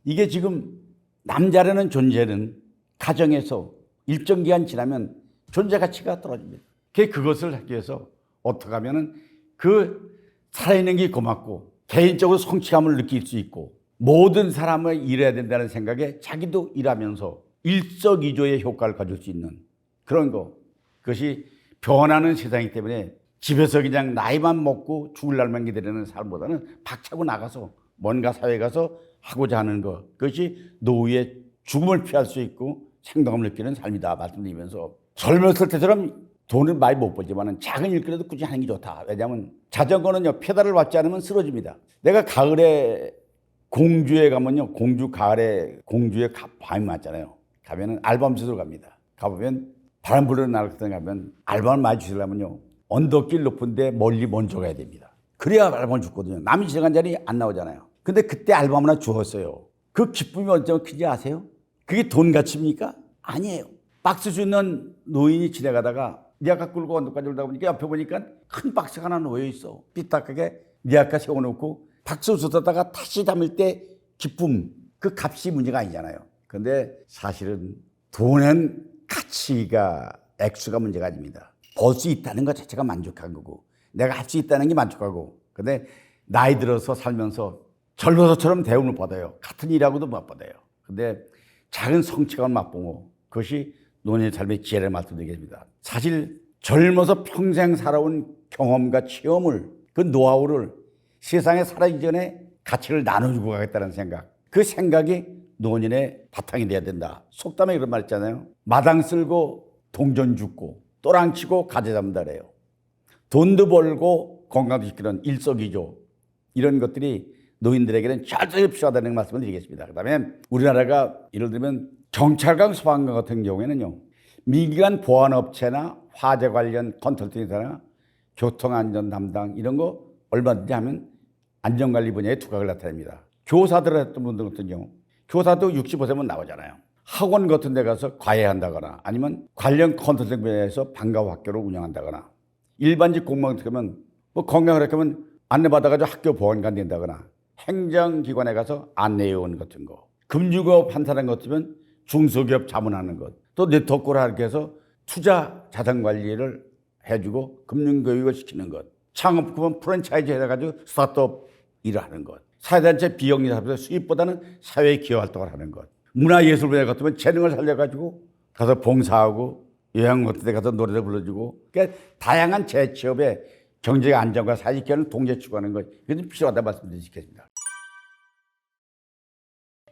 이게 지금 남자라는 존재는 가정에서 일정 기간 지나면 존재 가치가 떨어집니다. 그것을 하기 위해서 어떻게 하면은 그 살아있는 게 고맙고 개인적으로 성취감을 느낄 수 있고 모든 사람을 일해야 된다는 생각에 자기도 일하면서 일석이조의 효과를 가질 수 있는 그런 거. 그것이 변하는 세상이기 때문에 집에서 그냥 나이만 먹고 죽을 날만 기다리는 삶보다는 박차고 나가서 뭔가 사회에 가서 하고자 하는 것. 그것이 노후의 죽음을 피할 수 있고 생동감을 느끼는 삶이다 말씀드리면서 젊었을 때처럼 돈을 많이 못 벌지만 작은 일거리도 꾸준히 하는 게 좋다. 왜냐하면 자전거는요 페달을 밟지 않으면 쓰러집니다. 내가 가을에 공주에 가면요 공주 가을에 공주에 밤이 맞잖아요. 가면은 알밤주소로 갑니다. 가보면 바람 불는 날 같은 데 가면 알밤을 많이 주시려면요 언덕길 높은데 멀리 먼저 가야 됩니다. 그래야 알밤을 줬거든요. 남이 지나간 자리 안 나오잖아요. 근데 그때 알밤 하나 주었어요. 그 기쁨이 언제 큰지 아세요? 그게 돈 가치입니까? 아니에요. 박스 주는 노인이 지나가다가 니아까 끌고 언덕까지 올다 보니까 옆에 보니까 큰 박스가 하나 놓여 있어. 삐딱하게 니아까 세워놓고 박스 주다가 다시 담을 때 기쁨, 그 값이 문제가 아니잖아요. 근데 사실은 돈은 가치가 액수가 문제가 아닙니다. 벌 수 있다는 것 자체가 만족한 거고 내가 할 수 있다는 게 만족하고 근데 나이 들어서 살면서 젊어서처럼 대우를 받아요. 같은 일하고도 못 받아요. 근데 작은 성취감을 맛보고 그것이 노년의 삶의 지혜를 말씀드리겠습니다. 사실 젊어서 평생 살아온 경험과 체험을 그 노하우를 세상에 살아있기 전에 가치를 나눠주고 가겠다는 생각 그 생각이 노년의 바탕이 돼야 된다. 속담에 그런 말 있잖아요. 마당 쓸고 동전 줍고 또랑치고 가재 잡는다래요. 돈도 벌고 건강도 지키는 일석이조 이런 것들이 노인들에게는 절대 필요하다는 말씀을 드리겠습니다. 그다음에 우리나라가 예를 들면 경찰관, 소방관 같은 경우에는요. 민간 보안업체나 화재 관련 컨설팅사나 교통안전 담당 이런 거 얼마든지 하면 안전관리 분야에 두각을 나타냅니다. 교사들 했던 분들 같은 경우 교사도 65세면 나오잖아요. 학원 같은 데 가서 과외한다거나 아니면 관련 컨설팅 분야에서 방과후 학교를 운영한다거나 일반직 공무원 같은 경우는 뭐 건강을 하면 안내받아가지고 학교 보안관 된다거나 행정기관에 가서 안내요원 같은 거 금융업 판사라는 것 같으면 중소기업 자문하는 것 또 네트워크를 하게 해서 투자 자산 관리를 해주고 금융교육을 시키는 것 창업하면 프랜차이즈 해가지고 스타트업 일을 하는 것 사회단체 비영리 사업에서 수입보다는 사회에 기여활동을 하는 것 문화예술 분야 같으면 재능을 살려가지고 가서 봉사하고 요양 같은 데 가서 노래를 불러주고 그러니까 다양한 재취업에 경제 안정과 사회기여를 동시에 추구하는 것 이게 좀 필요하다 말씀드리겠습니다.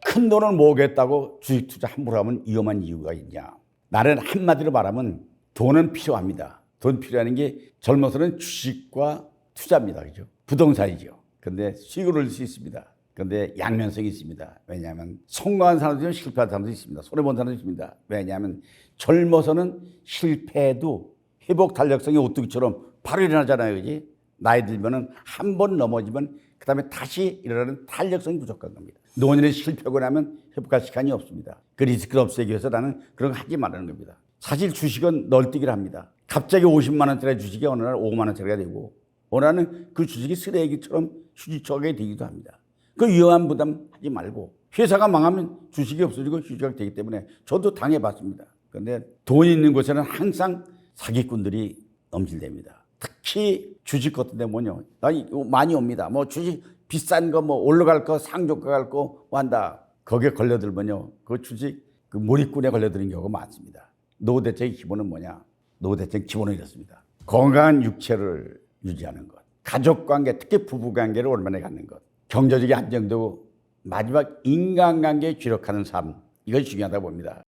큰 돈을 모으겠다고 주식 투자 함부로 하면 위험한 이유가 있냐. 나는 한마디로 말하면 돈은 필요합니다. 돈 필요한 게 젊어서는 주식과 투자입니다. 그죠? 부동산이죠. 근데 수익을 올릴 수 있습니다. 그런데 양면성이 있습니다. 왜냐하면 성공한 사람도 있으면 실패한 사람도 있습니다. 손해본 사람도 있습니다. 왜냐하면 젊어서는 실패해도 회복 탄력성이 오뚜기처럼 바로 일어나잖아요. 그지? 나이 들면은 한 번 넘어지면 그 다음에 다시 일어나는 탄력성이 부족한 겁니다. 노년에 실패하고 나면 회복할 시간이 없습니다. 그 리스크를 없애기 위해서 나는 그런 거 하지 말라는 겁니다. 사실 주식은 널뛰기를 합니다. 갑자기 50만 원짜리 주식이 어느 날 5만 원짜리가 되고 어느 날은 그 주식이 쓰레기처럼 휴지처하게 되기도 합니다. 그 위험한 부담 하지 말고 회사가 망하면 주식이 없어지고 휴지가 되기 때문에 저도 당해봤습니다. 그런데 돈이 있는 곳에는 항상 사기꾼들이 넘실댑니다. 특히 주식 같은 데 뭐냐 많이 옵니다. 뭐 주식 비싼 거 뭐 올라갈 거 상종가 갈 거 한다. 거기에 걸려들면요 그 주식 그 몰입꾼에 걸려드는 경우가 많습니다. 노후 대책의 기본은 뭐냐? 노후 대책 기본은 이렇습니다. 건강한 육체를 유지하는 것, 가족 관계, 특히 부부 관계를 오랜만에 갖는 것, 경제적인 안정도 마지막 인간관계에 주력하는 삶, 이것이 중요하다고 봅니다.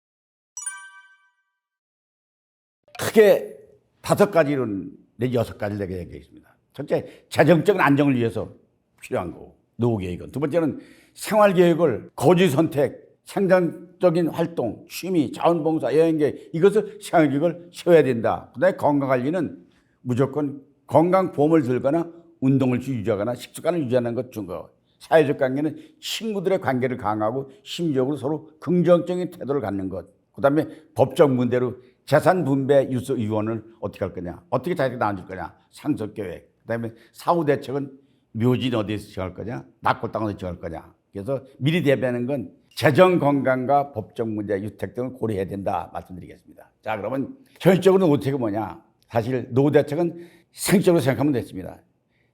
크게 5가지는 내 6가지를 내가 얘기하겠습니다. 첫째, 재정적인 안정을 위해서 필요한 거고, 노후 계획은. 두 번째는 생활 계획을 거주 선택, 생산적인 활동, 취미, 자원봉사, 여행계 이것을 생활 계획을 세워야 된다. 그다음에 건강관리는 무조건 건강보험을 들거나 운동을 유지하거나 식습관을 유지하는 것 중거. 사회적 관계는 친구들의 관계를 강화하고 심리적으로 서로 긍정적인 태도를 갖는 것. 그다음에 법적 문제로 재산 분배 유언을 어떻게 할 거냐, 어떻게 자기가 나눠줄 거냐, 상속 계획. 그다음에 사후 대책은 묘지는 어디에서 정할 거냐, 낙골 땅은 어디서 정할 거냐. 그래서 미리 대비하는 건 재정 건강과 법적 문제, 유택 등을 고려해야 된다 말씀드리겠습니다. 자, 그러면 현실적으로 노후대책은 뭐냐? 사실 노후대책은 생적으로 생각하면 됐습니다.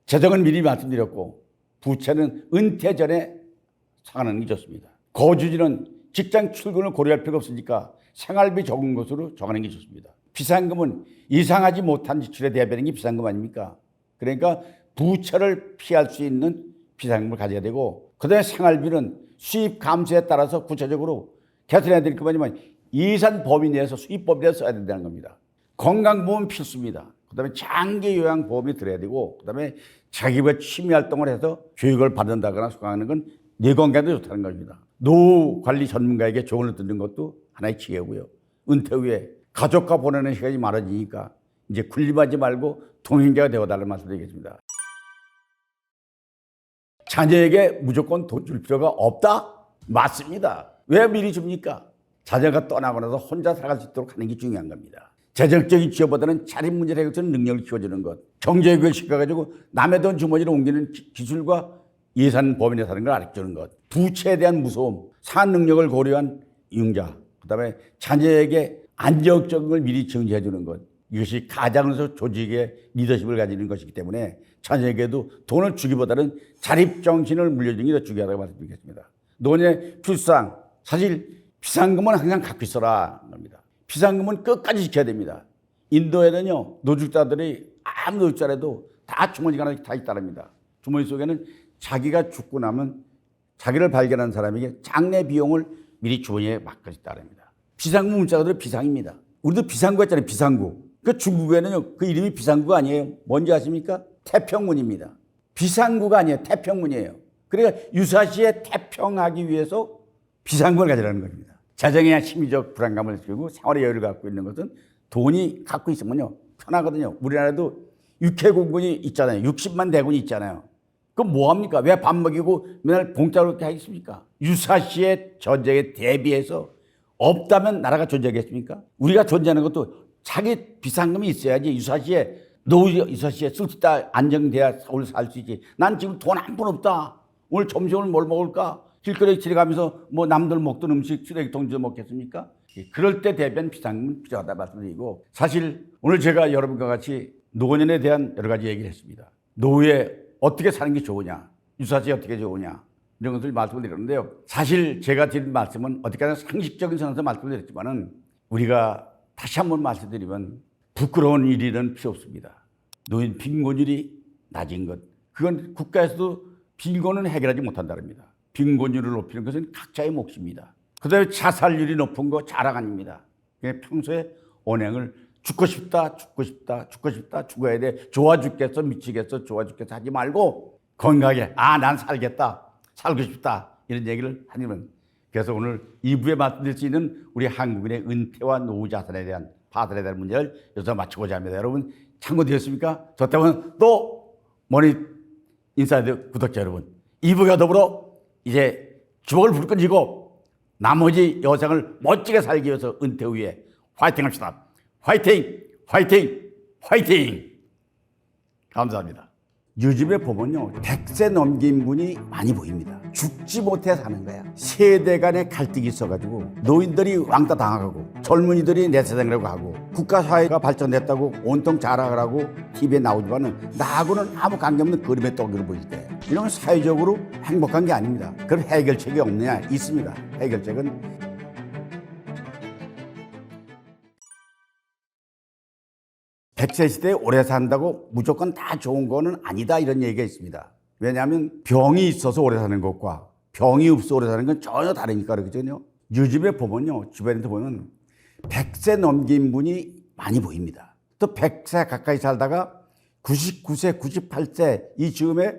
재정은 미리 말씀드렸고 부채는 은퇴 전에 상환하는 게 좋습니다. 거주지는 직장 출근을 고려할 필요가 없으니까 생활비 적은 것으로 정하는 게 좋습니다. 비상금은 예상하지 못한 지출에 대비하는 게 비상금 아닙니까? 그러니까 부채를 피할 수 있는 비상금을 가져야 되고, 그다음에 생활비는 수입 감소에 따라서 구체적으로 개선해야 될 것만이면 예산 범위 내에서 수입 범위 내에서 써야 된다는 겁니다. 건강보험 필수입니다. 그다음에 장기 요양 보험이 들어야 되고, 그다음에 자기가 취미 활동을 해서 교육을 받는다거나 수강하는 건 내 건강에도 좋다는 겁니다. 노후 관리 전문가에게 조언을 듣는 것도 하나의 지혜고요. 은퇴 후에 가족과 보내는 시간이 많아지니까 이제 군림하지 말고 동행자가 되어달라는 말씀드리겠습니다. 자녀에게 무조건 돈 줄 필요가 없다? 맞습니다. 왜 미리 줍니까? 자녀가 떠나고 나서 혼자 살아갈 수 있도록 하는 게 중요한 겁니다. 재정적인 지원보다는 자립 문제를 해결하는 능력을 키워주는 것, 경제교육을 시켜가지고 남의 돈 주머니로 옮기는 기술과 예산 범위 내에 사는 걸 알려주는 것, 부채에 대한 무서움, 산 능력을 고려한 융자, 그다음에 자녀에게 안정적인 걸 미리 정지해 주는 것, 이것이 가장에서 조직의 리더십을 가지는 것이기 때문에 자녀에게도 돈을 주기보다는 자립정신을 물려주는 게 더 중요하다고 말씀드리겠습니다. 노년의 필수상, 사실 비상금은 항상 갖고 있어라 겁니다. 비상금은 끝까지 지켜야 됩니다. 인도에는요, 노숙자들이 아무 노숙자라도 다 주머니가 하나 다 있다랍니다. 주머니 속에는 자기가 죽고 나면 자기를 발견한 사람에게 장례 비용을 미리 주머니에 맡겨 있다랍니다. 비상구 문자가 비상입니다. 우리도 비상구 했잖아요. 비상구. 그 중국에는요, 그 이름이 비상구가 아니에요. 뭔지 아십니까? 태평문입니다. 비상구가 아니에요. 태평문이에요. 그러니까 유사시에 태평하기 위해서 비상구를 가지라는 겁니다. 재정의 심리적 불안감을 느끼고 생활의 여유를 갖고 있는 것은 돈이 갖고 있으면요, 편하거든요. 우리나라도 육해공군이 있잖아요. 60만 대군이 있잖아요. 그럼 뭐합니까? 왜 밥 먹이고 맨날 공짜로 이렇게 하겠습니까? 유사시의 전쟁에 대비해서 없다면 나라가 존재하겠습니까? 우리가 존재하는 것도 자기 비상금이 있어야지. 유사시에 쓸 수 있다, 안정돼야 서울 살 수 있지. 난 지금 돈 한 푼 없다. 오늘 점심을 뭘 먹을까? 길거리에 지나가면서 뭐 남들 먹던 음식 쓰레기통 주워 먹겠습니까? 그럴 때 대비한 비상금은 필요하다 말씀드리고, 사실 오늘 제가 여러분과 같이 노년에 대한 여러 가지 얘기를 했습니다. 노후에 어떻게 사는 게 좋으냐, 유사시에 어떻게 좋으냐, 이런 것을 말씀을 드렸는데요. 사실 제가 드린 말씀은 어떻게든 상식적인 선에서 말씀을 드렸지만은, 우리가 다시 한번 말씀드리면 부끄러운 일은 필요 없습니다. 노인 빈곤율이 낮은 것, 그건 국가에서도 빈곤은 해결하지 못한다릅니다. 빈곤율을 높이는 것은 각자의 몫입니다. 그다음에 자살률이 높은 거 자랑 아닙니다. 평소에 언행을 죽고 싶다, 죽어야 돼, 좋아 죽겠어, 미치겠어, 좋아 죽겠어 하지 말고 건강하게, 난 살겠다, 살고 싶다, 이런 얘기를 하면, 그래서 오늘 2부에 말씀드릴 수 있는 우리 한국인의 은퇴와 노후 자산에 대한 파들에 대한 문제를 여기서 마치고자 합니다. 여러분 참고되셨습니까? 저 때문에 또 머니 인사이드 구독자 여러분, 2부가 더불어 이제 주먹을 불끈 쥐고 나머지 여생을 멋지게 살기 위해서 은퇴 후에 화이팅 합시다. 화이팅! 화이팅! 화이팅! 감사합니다. 요즘에 보면요, 100세 넘긴 분이 많이 보입니다. 죽지 못해 사는 거야. 세대 간의 갈등이 있어가지고 노인들이 왕따 당하고 젊은이들이 내 세상이라고 하고 국가 사회가 발전됐다고 온통 자랑을 하고 TV에 나오지만은 나하고는 아무 관계없는 그림의 떡으로 보일 때, 이러면 사회적으로 행복한 게 아닙니다. 그럼 해결책이 없느냐? 있습니다. 해결책은 백세 시대에 오래 산다고 무조건 다 좋은 거는 아니다, 이런 얘기가 있습니다. 왜냐하면 병이 있어서 오래 사는 것과 병이 없어 오래 사는 건 전혀 다르니까 그러거든요. 요즘에 보면요, 주변에도 보면 100세 넘긴 분이 많이 보입니다. 또 100세 가까이 살다가 99세, 98세 이 즈음에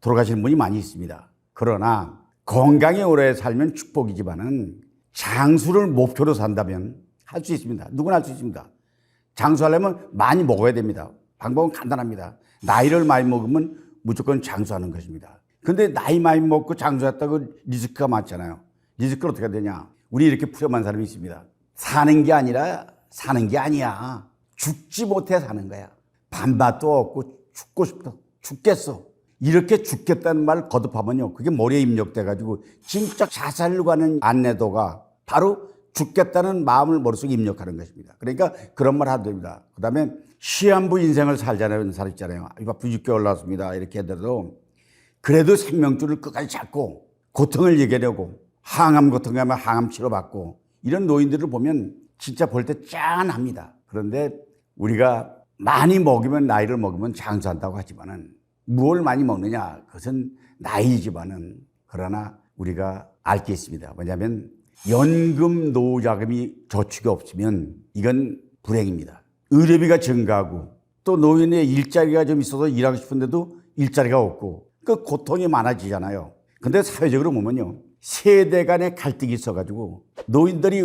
돌아가시는 분이 많이 있습니다. 그러나 건강히 오래 살면 축복이지만은 장수를 목표로 산다면 할 수 있습니다. 누구나 할 수 있습니다. 장수하려면 많이 먹어야 됩니다. 방법은 간단합니다. 나이를 많이 먹으면 무조건 장수하는 것입니다. 근데 나이 많이 먹고 장수했다고 리스크가 많잖아요. 리스크는 어떻게 되냐? 우리 이렇게 푸념한 사람이 있습니다. 사는 게 아니라 사는 게 아니야. 죽지 못해 사는 거야. 밥맛도 없고 죽고 싶다. 죽겠어. 이렇게 죽겠다는 말을 거듭하면요, 그게 머리에 입력돼가지고 진짜 자살로 가는 안내도가 바로 죽겠다는 마음을 머릿속에 입력하는 것입니다. 그러니까 그런 말 하면 됩니다. 그 다음에 시한부 인생을 살자는 사람 있잖아요. 앞으로 6개월 나왔습니다. 이렇게 하더라도 그래도 생명줄을 끝까지 잡고 고통을 이겨내고 항암 고통 하면 항암 치료받고 이런 노인들을 보면 진짜 볼 때 짠합니다. 그런데 우리가 많이 먹으면 나이를 먹으면 장수한다고 하지만은 무엇을 많이 먹느냐? 그것은 나이지만은 그러나 우리가 알 게 있습니다. 뭐냐면 연금 노후자금이 저축이 없으면 이건 불행입니다. 의료비가 증가하고 또 노인의 일자리가 좀 있어서 일하고 싶은데도 일자리가 없고 그 고통이 많아지잖아요. 근데 사회적으로 보면요, 세대 간의 갈등이 있어가지고 노인들이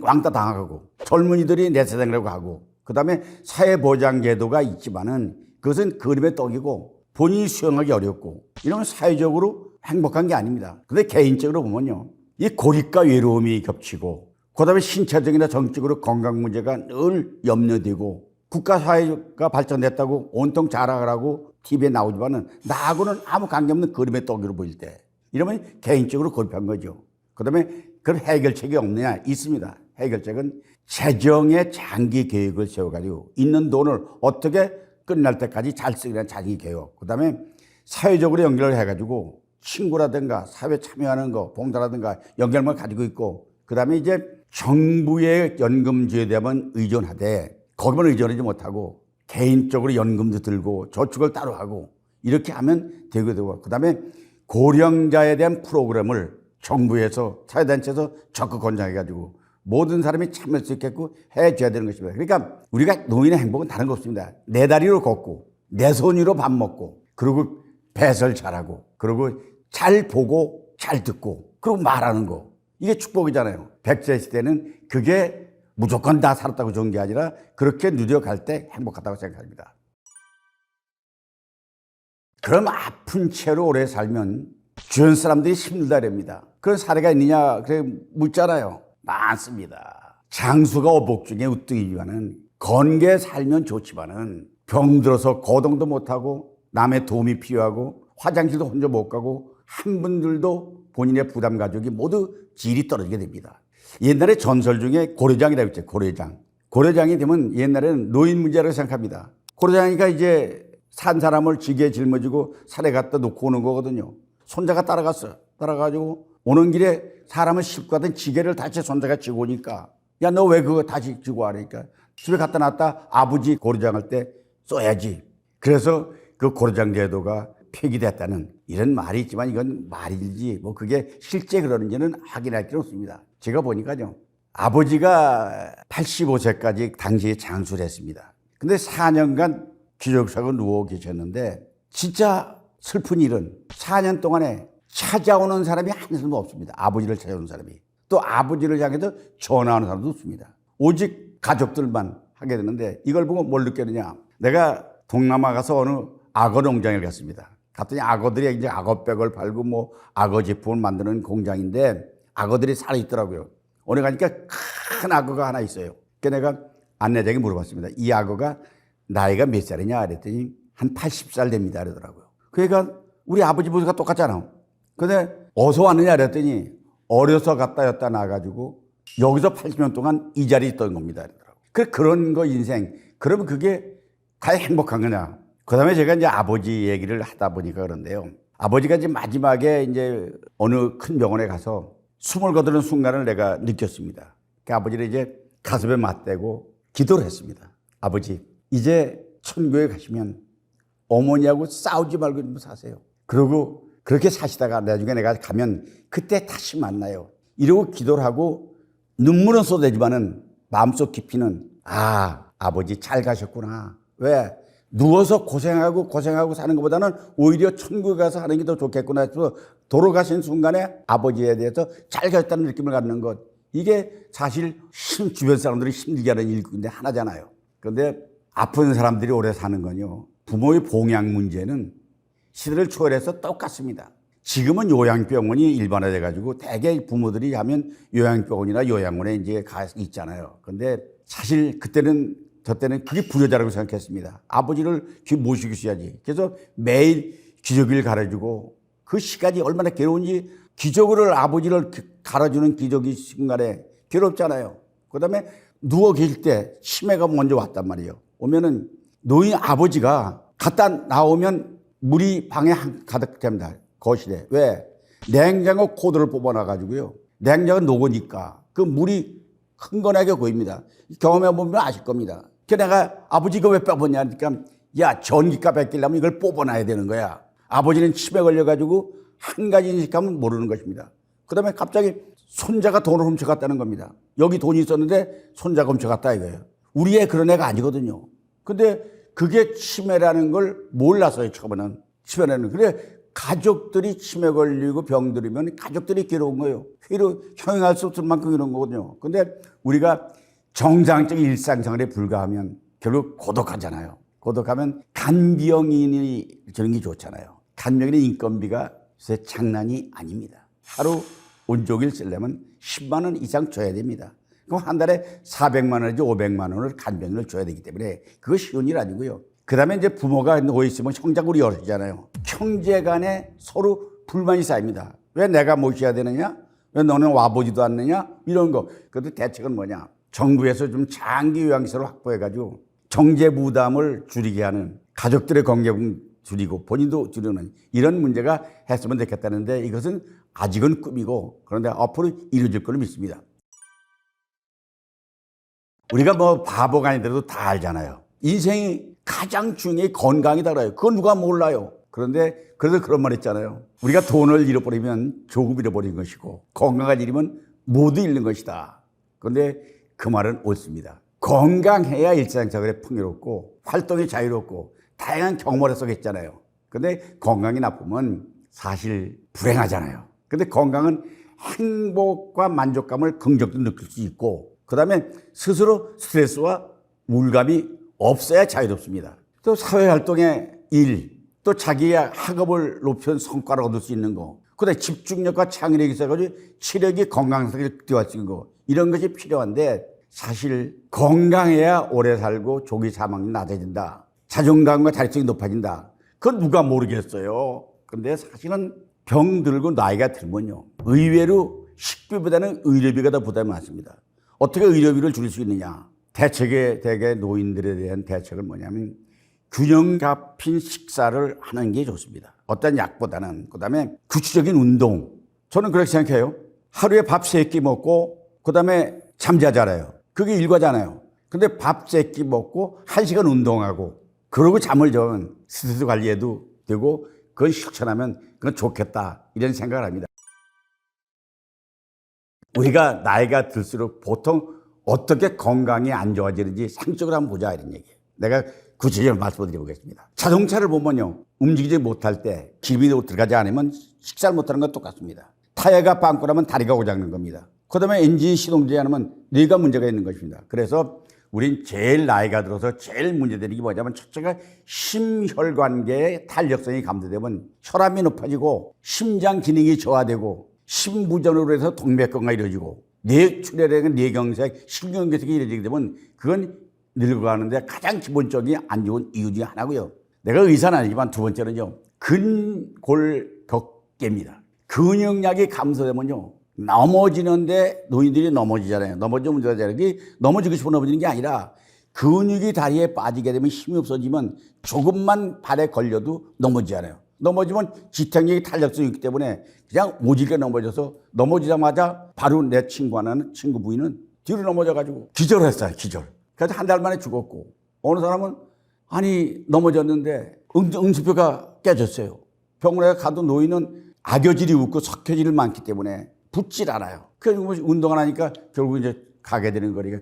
왕따 당하고 젊은이들이 내 세상이라고 하고 그다음에 사회보장제도가 있지만은 그것은 그림의 떡이고 본인이 수용하기 어렵고 이러면 사회적으로 행복한 게 아닙니다. 근데 개인적으로 보면요, 이 고립과 외로움이 겹치고 그다음에 신체적이나 정적으로 건강 문제가 늘 염려되고 국가 사회가 발전됐다고 온통 자랑하라고 TV에 나오지만은 나하고는 아무 관계없는 그림의 떡으로 보일 때 이러면 개인적으로 고립한 거죠. 그다음에 그런 해결책이 없느냐? 있습니다. 해결책은 재정의 장기 계획을 세워가지고 있는 돈을 어떻게 끝날 때까지 잘 쓰기란 장기 계획. 그다음에 사회적으로 연결을 해가지고 친구라든가 사회 참여하는 거, 봉사라든가 연결만 가지고 있고 그다음에 이제 정부의 연금제에 대한 의존하되 거기만 의존하지 못하고 개인적으로 연금도 들고 저축을 따로 하고 이렇게 하면 되고 그다음에 고령자에 대한 프로그램을 정부에서 사회단체에서 적극 권장해가지고 모든 사람이 참여할 수 있게끔 해줘야 되는 것입니다. 그러니까 우리가 노인의 행복은 다른 거 없습니다. 내 다리로 걷고 내 손으로 밥 먹고 그리고 배설 잘하고 그리고 잘 보고 잘 듣고 그리고 말하는 거 이게 축복이잖아요. 100세 시대는 그게 무조건 다 살았다고 좋은 게 아니라 그렇게 누려갈 때 행복하다고 생각합니다. 그럼 아픈 채로 오래 살면 주변 사람들이 힘들다랍니다. 그런 사례가 있느냐 그래 묻잖아요. 많습니다. 장수가 어복 중에 우뚝이지만은 건강에 살면 좋지만은 병들어서 거동도 못하고 남의 도움이 필요하고 화장실도 혼자 못 가고 한 분들도 본인의 부담 가족이 모두 질이 떨어지게 됩니다. 옛날에 전설 중에 고려장이라고 했죠. 고려장. 고려장이 되면 옛날에는 노인 문제라고 생각합니다. 고려장이가 이제 산 사람을 지게에 짊어지고 산에 갖다 놓고 오는 거거든요. 손자가 따라갔어요. 따라가지고 오는 길에 사람을 싣고 가던 지게를 다시 손자가 지고 오니까 야, 너 왜 그거 다시 지고 와니까 집에 갖다 놨다 아버지 고려장할 때 써야지. 그래서 그 고려장 제도가 폐기됐다는 이런 말이 있지만 이건 말이지 뭐 그게 실제 그러는지는 확인할 필요 없습니다. 제가 보니까요, 아버지가 85세까지 당시에 장수를 했습니다. 근데 4년간 기족사고 누워 계셨는데 진짜 슬픈 일은 4년 동안에 찾아오는 사람이 한 사람도 없습니다. 아버지를 찾아오는 사람이. 또 아버지를 향해서 전화하는 사람도 없습니다. 오직 가족들만 하게 되는데 이걸 보고 뭘 느꼈느냐. 내가 동남아 가서 어느 악어 농장에 갔습니다. 갔더니 악어들이 이제 악어백을 팔고 뭐 악어 제품을 만드는 공장인데 악어들이 살아있더라고요. 오늘 가니까 큰 악어가 하나 있어요. 그러니까 내가 안내자에게 물어봤습니다. 이 악어가 나이가 몇 살이냐 그랬더니 한 80살 됩니다 그러더라고요. 그러니까 우리 아버지 모습과 똑같잖아. 근데 어디서 왔느냐 그랬더니 어려서 갔다 였다 나가지고 여기서 80년 동안 이 자리에 있던 겁니다 그러더라고요. 그런 거 인생. 그러면 그게 과연 행복한 거냐. 그 다음에 제가 이제 아버지 얘기를 하다 보니까 그런데요. 아버지가 이제 마지막에 이제 어느 큰 병원에 가서 숨을 거두는 순간을 내가 느꼈습니다. 그 아버지를 이제 가슴에 맞대고 기도를 했습니다. 아버지, 이제 천국에 가시면 어머니하고 싸우지 말고 좀 사세요. 그리고 그렇게 사시다가 나중에 내가 가면 그때 다시 만나요. 이러고 기도를 하고 눈물은 쏟아지만은 마음속 깊이는 아버지 잘 가셨구나. 왜? 누워서 고생하고 사는 것보다는 오히려 천국에 가서 하는 게 더 좋겠구나 해서 돌아가신 순간에 아버지에 대해서 잘 가셨다는 느낌을 갖는 것. 이게 사실 주변 사람들이 힘들게 하는 일 중에 하나잖아요. 그런데 아픈 사람들이 오래 사는 건요. 부모의 봉양 문제는 시대를 초월해서 똑같습니다. 지금은 요양병원이 일반화돼가지고 대개 부모들이 하면 요양병원이나 요양원에 이제 가 있잖아요. 그런데 사실 저 때는 그게 부여자라고 생각했습니다. 아버지를 모시고 있어야지. 그래서 매일 기저귀를 갈아주고 그 시간이 얼마나 괴로운지 기저귀를 아버지를 갈아주는 기저귀 순간에 괴롭잖아요. 그 다음에 누워 계실 때 치매가 먼저 왔단 말이에요. 오면은 노인 아버지가 갔다 나오면 물이 방에 가득 됩니다. 거실에. 왜? 냉장고 코드를 뽑아놔가지고요. 냉장고 녹으니까 그 물이 흥건하게 보입니다. 경험해보면 아실 겁니다. 그래서 내가 아버지 이거 왜 빼봤냐 하니까 야 전기값 아끼려면 이걸 뽑아놔야 되는 거야. 아버지는 치매 걸려가지고 한 가지 인식하면 모르는 것입니다. 그 다음에 갑자기 손자가 돈을 훔쳐갔다는 겁니다. 여기 돈이 있었는데 손자가 훔쳐갔다 이거예요. 우리 애 그런 애가 아니거든요. 근데 그게 치매라는 걸 몰랐어요. 처음에는 치매라는 걸. 그래 가족들이 치매 걸리고 병들으면 가족들이 괴로운 거예요. 형용할 수 없을 만큼 이런 거거든요. 근데 우리가 정상적인 일상생활에 불과하면 결국 고독하잖아요. 고독하면 간병인이 저런 게 좋잖아요. 간병인의 인건비가 요새 장난이 아닙니다. 하루 온종일 쓰려면 10만 원 이상 줘야 됩니다. 그럼 한 달에 400만 원이지 500만 원을 간병인을 줘야 되기 때문에 그거 쉬운 일 아니고요. 그 다음에 이제 부모가 놓여 있으면 형제간이 어려지잖아요. 형제 간에 서로 불만이 쌓입니다. 왜 내가 모셔야 되느냐? 왜 너는 와보지도 않느냐? 이런 거. 그래도 대책은 뭐냐? 정부에서 좀 장기 요양시설을 확보해가지고 경제 부담을 줄이게 하는 가족들의 관계를 줄이고 본인도 줄이는 이런 문제가 했으면 좋겠다는데 이것은 아직은 꿈이고 그런데 앞으로 이루어질 걸로 믿습니다. 우리가 뭐 바보가 아니더라도 다 알잖아요. 인생이 가장 중요한 건강이다 그래요. 그건 누가 몰라요. 그런데 그래서 그런 말 했잖아요. 우리가 돈을 잃어버리면 조금 잃어버린 것이고 건강을 잃으면 모두 잃는 것이다. 그런데 그 말은 옳습니다. 건강해야 일상생활에 풍요롭고 활동이 자유롭고 다양한 경험을 속에 있잖아요. 그런데 건강이 나쁘면 사실 불행하잖아요. 그런데 건강은 행복과 만족감을 긍정적으로 느낄 수 있고 그 다음에 스스로 스트레스와 우울감이 없어야 자유롭습니다. 또 사회활동의 일, 또 자기의 학업을 높이는 성과를 얻을 수 있는 거, 그 다음에 집중력과 창의력이 있어가지고 체력이 건강하게 뛰어갈 수 있는 거 이런 것이 필요한데 사실 건강해야 오래 살고 조기 사망률이 낮아진다. 자존감과 자립성이 높아진다. 그건 누가 모르겠어요. 그런데 사실은 병 들고 나이가 들면요. 의외로 식비보다는 의료비가 더 부담이 많습니다. 어떻게 의료비를 줄일 수 있느냐. 대책에 대개 노인들에 대한 대책은 뭐냐면 균형 잡힌 식사를 하는 게 좋습니다. 어떤 약보다는. 그 다음에 구체적인 운동. 저는 그렇게 생각해요. 하루에 밥 3끼 먹고 그 다음에 잠자잖아요. 그게 일과잖아요. 근데 밥 3끼 먹고 1시간 운동하고 그러고 잠을 자면 스트레스 관리에도 되고 그건 실천하면 그건 좋겠다 이런 생각을 합니다. 우리가 나이가 들수록 보통 어떻게 건강이 안 좋아지는지 상식적으로 한번 보자 이런 얘기예요. 내가 구체적으로 말씀드려보겠습니다. 자동차를 보면요. 움직이지 못할 때 기름이 들어가지 않으면 식사를 못하는 건 똑같습니다. 타이어가 빵꾸 나면 다리가 고장난 겁니다. 그 다음에 엔진이 시동되지 않으면 뇌가 문제가 있는 것입니다. 그래서 우린 제일 나이가 들어서 제일 문제되는 게 뭐냐면 첫째가 심혈관계의 탄력성이 감소되면 혈압이 높아지고 심장 기능이 저하되고 심부전으로 해서 동맥경화가 이루어지고 뇌출혈이나 뇌경색, 신경경색이 이루어지게 되면 그건 늙어가는데 가장 기본적인 안 좋은 이유 중에 하나고요. 내가 의사는 아니지만 두 번째는요. 근골격계입니다. 근육량이 감소되면요. 넘어지는데 노인들이 넘어지잖아요. 넘어지면 문제잖아요. 넘어지고 싶어 넘어지는 게 아니라 근육이 다리에 빠지게 되면 힘이 없어지면 조금만 발에 걸려도 넘어지잖아요. 넘어지면 지탱력이 탄력성이 있기 때문에 그냥 오지게 넘어져서 넘어지자마자 바로 내 친구 하나는 친구 부인은 뒤로 넘어져가지고 기절했어요. 기절. 그래서 한 달 만에 죽었고 어느 사람은 아니 넘어졌는데 응급표가 깨졌어요. 병원에 가도 노인은 악여질이 없고 석회질이 많기 때문에 붓질 않아요. 그래서 운동을 하니까 결국 이제 가게 되는 거니까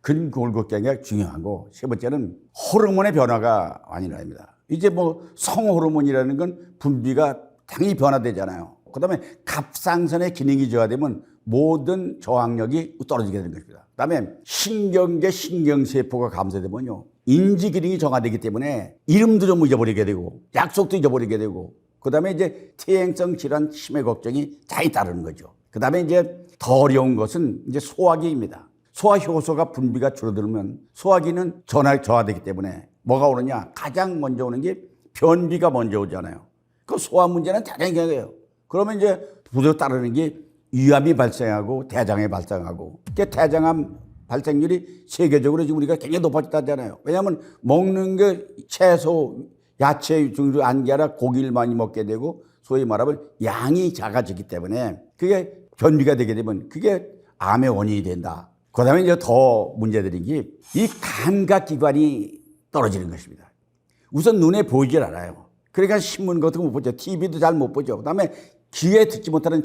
근골격계가 중요하고, 세 번째는 호르몬의 변화가 많이 나옵니다. 이제 뭐 성호르몬이라는 건 분비가 당연히 변화되잖아요. 그다음에 갑상선의 기능이 저하되면 모든 저항력이 떨어지게 되는 것입니다. 그다음에 신경계 신경세포가 감소되면요, 인지 기능이 정화되기 때문에 이름도 좀 잊어버리게 되고 약속도 잊어버리게 되고, 그다음에 이제 퇴행성 질환 치매 걱정이 다 따르는 거죠. 그다음에 이제 더 어려운 것은 이제 소화기입니다. 소화 효소가 분비가 줄어들면 소화기는 저하되기 때문에 뭐가 오느냐? 가장 먼저 오는 게 변비가 먼저 오잖아요. 그 소화 문제는 대장이에요. 그러면 이제 부득 따르는 게 위암이 발생하고 대장암이 발생하고, 대장암 발생률이 세계적으로 지금 우리가 굉장히 높아졌다잖아요. 왜냐하면 먹는 게 채소, 야채 중으로 안게 아니라 고기를 많이 먹게 되고, 소위 말하면 양이 작아지기 때문에 그게 변비가 되게 되면 그게 암의 원인이 된다. 그 다음에 이제 더 문제들인 게 이 감각기관이 떨어지는 것입니다. 우선 눈에 보이질 않아요. 그러니까 신문 같은 거 못 보죠. TV도 잘 못 보죠. 그 다음에 귀에 듣지 못하는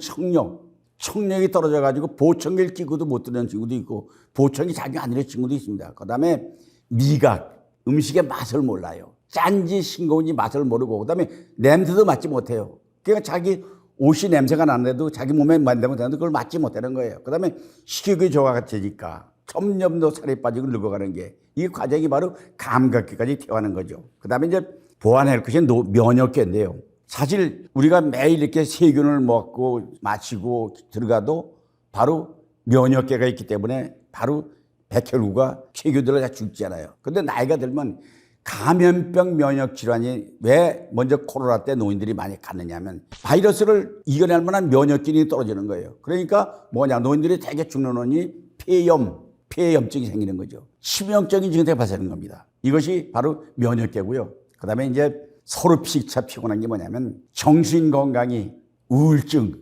청력이 떨어져가지고 보청기를 끼고도 못 듣는 친구도 있고, 보청기 자기 안 들리는 친구도 있습니다. 그 다음에 미각, 음식의 맛을 몰라요. 짠지 싱거운지 맛을 모르고, 그 다음에 냄새도 맡지 못해요. 그러니까 자기 옷이 냄새가 나는데도 자기 몸에 만들면 되는데 그걸 맡지 못하는 거예요. 그 다음에 식욕이 저하되니까 점점 더 살이 빠지고 늙어가는 게, 이 과정이 바로 감각기까지 퇴화하는 거죠. 그 다음에 이제 보완할 것이 면역계인데요. 사실 우리가 매일 이렇게 세균을 먹고 마시고 들어가도 바로 면역계가 있기 때문에 바로 백혈구가 세균들을 다 죽잖아요. 근데 나이가 들면 감염병 면역 질환이 왜 먼저 코로나 때 노인들이 많이 갖느냐면 바이러스를 이겨낼 만한 면역 기능이 떨어지는 거예요. 그러니까 뭐냐, 노인들이 되게 죽는 원인이 폐염증이 생기는 거죠. 치명적인 증세가 발생하는 겁니다. 이것이 바로 면역계고요. 그다음에 이제 서로 피곤한 게 뭐냐면 정신건강이 우울증은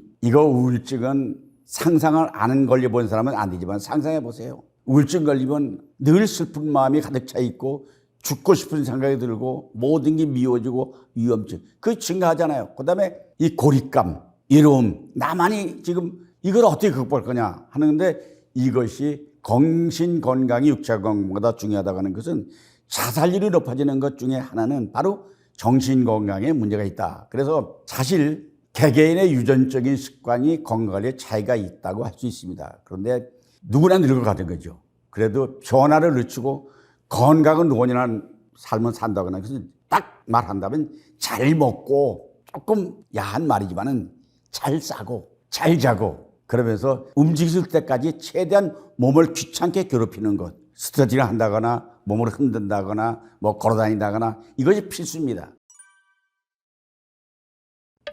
상상을 안 걸려본 사람은 안 되지만 상상해 보세요. 우울증 걸리면 늘 슬픈 마음이 가득 차 있고 죽고 싶은 생각이 들고 모든 게 미워지고 위험증 그 증가하잖아요. 그다음에 이 고립감, 외로움, 나만이 지금 이걸 어떻게 극복할 거냐 하는데, 이것이 정신건강이 육체건강보다 중요하다고 하는 것은 자살률이 높아지는 것 중에 하나는 바로 정신건강에 문제가 있다. 그래서 사실 개개인의 유전적인 습관이 건강에 차이가 있다고 할 수 있습니다. 그런데 누구나 늙어가는 거죠. 그래도 변화를 늦추고 건강은 노년한 삶을 산다거나 그것은 딱 말한다면 잘 먹고, 조금 야한 말이지만은 잘 싸고 잘 자고, 그러면서 움직일 때까지 최대한 몸을 귀찮게 괴롭히는 것, 스트레칭을 한다거나 몸을 흔든다거나 뭐 걸어다닌다거나, 이것이 필수입니다.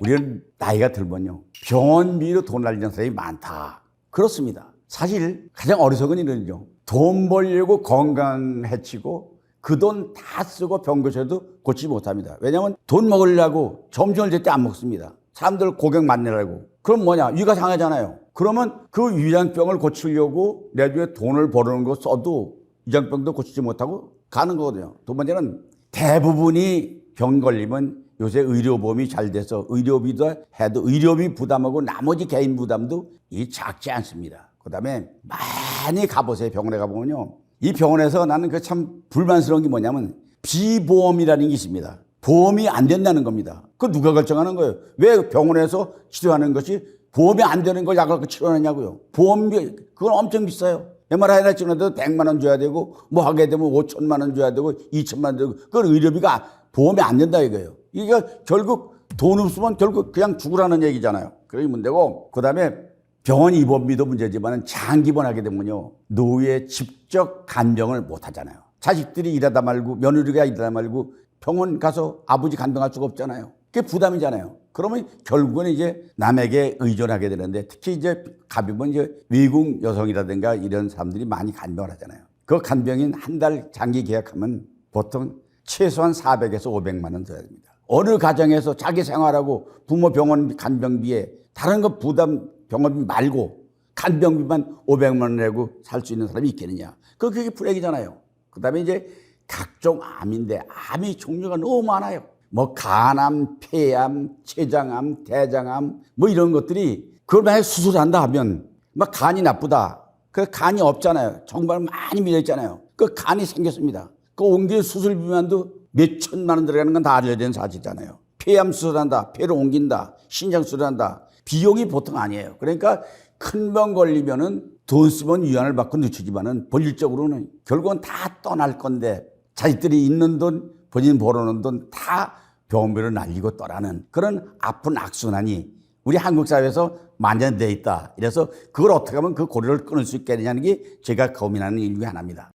우리는 나이가 들면요, 병원비로 돈 날리는 사람이 많다. 그렇습니다. 사실 가장 어리석은 일은요, 돈 벌려고 건강 해치고 그 돈 다 쓰고 병고쳐도 고치지 못합니다. 왜냐하면 돈 먹으려고 점심을 제때 안 먹습니다. 사람들 고객 만나려고. 그럼 뭐냐, 위가 상하잖아요. 그러면 그 위장병을 고치려고 내주에 돈을 벌어놓은 거 써도 위장병도 고치지 못하고 가는 거거든요. 두 번째는 대부분이 병 걸리면 요새 의료보험이 잘 돼서 의료비도 해도 의료비 부담하고 나머지 개인 부담도 이 작지 않습니다. 그 다음에 많이 가보세요. 병원에 가보면요, 이 병원에서 나는 그 참 불만스러운 게 뭐냐면 비보험이라는 게 있습니다. 보험이 안 된다는 겁니다. 그거 누가 결정하는 거예요? 왜 병원에서 치료하는 것이 보험이 안 되는 걸 약을 치료하느냐고요. 보험비 그건 엄청 비싸요. MRI나 찍는데도 100만 원 줘야 되고, 뭐 하게 되면 5천만 원 줘야 되고 2천만 원 되고, 그건 의료비가 보험이 안 된다 이거예요. 이게 결국 돈 없으면 결국 그냥 죽으라는 얘기잖아요. 그게 문제고, 그다음에 병원 입원비도 문제지만 장기 입원하게 되면요, 노후에 직접 간병을 못 하잖아요. 자식들이 일하다 말고 며느리가 일하다 말고 병원 가서 아버지 간병할 수가 없잖아요. 그게 부담이잖아요. 그러면 결국은 이제 남에게 의존하게 되는데, 특히 이제 가병은 이제 외국 여성이라든가 이런 사람들이 많이 간병을 하잖아요. 그 간병인 한 달 장기 계약하면 보통 최소한 400에서 500만 원 줘야 됩니다. 어느 가정에서 자기 생활하고 부모 병원 간병비에 다른 거 부담 병원비 말고 간병비만 500만 원 내고 살 수 있는 사람이 있겠느냐. 그게 불행이잖아요. 그 다음에 이제 각종 암인데 암이 종류가 너무 많아요. 뭐 간암, 폐암, 췌장암, 대장암 뭐 이런 것들이 그걸 만약에 수술한다 하면 막 간이 나쁘다. 그 간이 없잖아요. 정말 많이 밀려 있잖아요. 그 간이 생겼습니다. 그 옮길 수술 비만도 몇 천만 원 들어가는 건 다 알려진 사실이잖아요. 폐암 수술한다, 폐를 옮긴다, 신장 수술한다. 비용이 보통 아니에요. 그러니까 큰 병 걸리면은 돈 쓰면 위안을 받고 늦추지만은 본질적으로는 결국은 다 떠날 건데 자식들이 있는 돈, 본인 벌어놓은 돈 다 병원비로 날리고 떠나는 그런 아픈 악순환이 우리 한국 사회에서 만연되어 있다. 이래서 그걸 어떻게 하면 그 고리를 끊을 수 있겠느냐는 게 제가 고민하는 일 중에 하나입니다.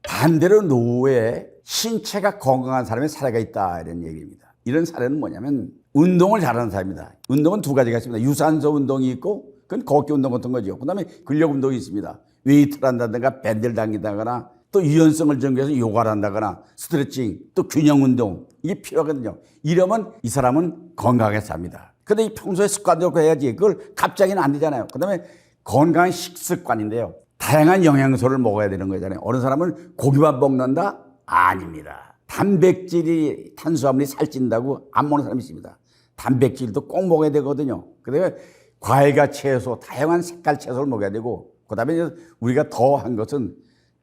반대로 노후에 신체가 건강한 사람의 사례가 있다 이런 얘기입니다. 이런 사례는 뭐냐면 운동을 잘하는 사람입니다. 운동은 두 가지가 있습니다. 유산소 운동이 있고 그건 걷기 운동 같은 거죠. 그다음에 근력 운동이 있습니다. 웨이트를 한다든가 밴드를 당긴다거나 또 유연성을 전개해서 요가를 한다거나 스트레칭 또 균형 운동 이게 필요하거든요. 이러면 이 사람은 건강하게 삽니다. 근데 평소에 습관적으로 해야지 그걸 갑자기는 안 되잖아요. 그다음에 건강한 식습관인데요. 다양한 영양소를 먹어야 되는 거잖아요. 어느 사람은 고기만 먹는다? 아닙니다. 단백질이 탄수화물이 살찐다고 안 먹는 사람이 있습니다. 단백질도 꼭 먹어야 되거든요. 그래서 과일과 채소, 다양한 색깔 채소를 먹어야 되고 그다음에 우리가 더 한 것은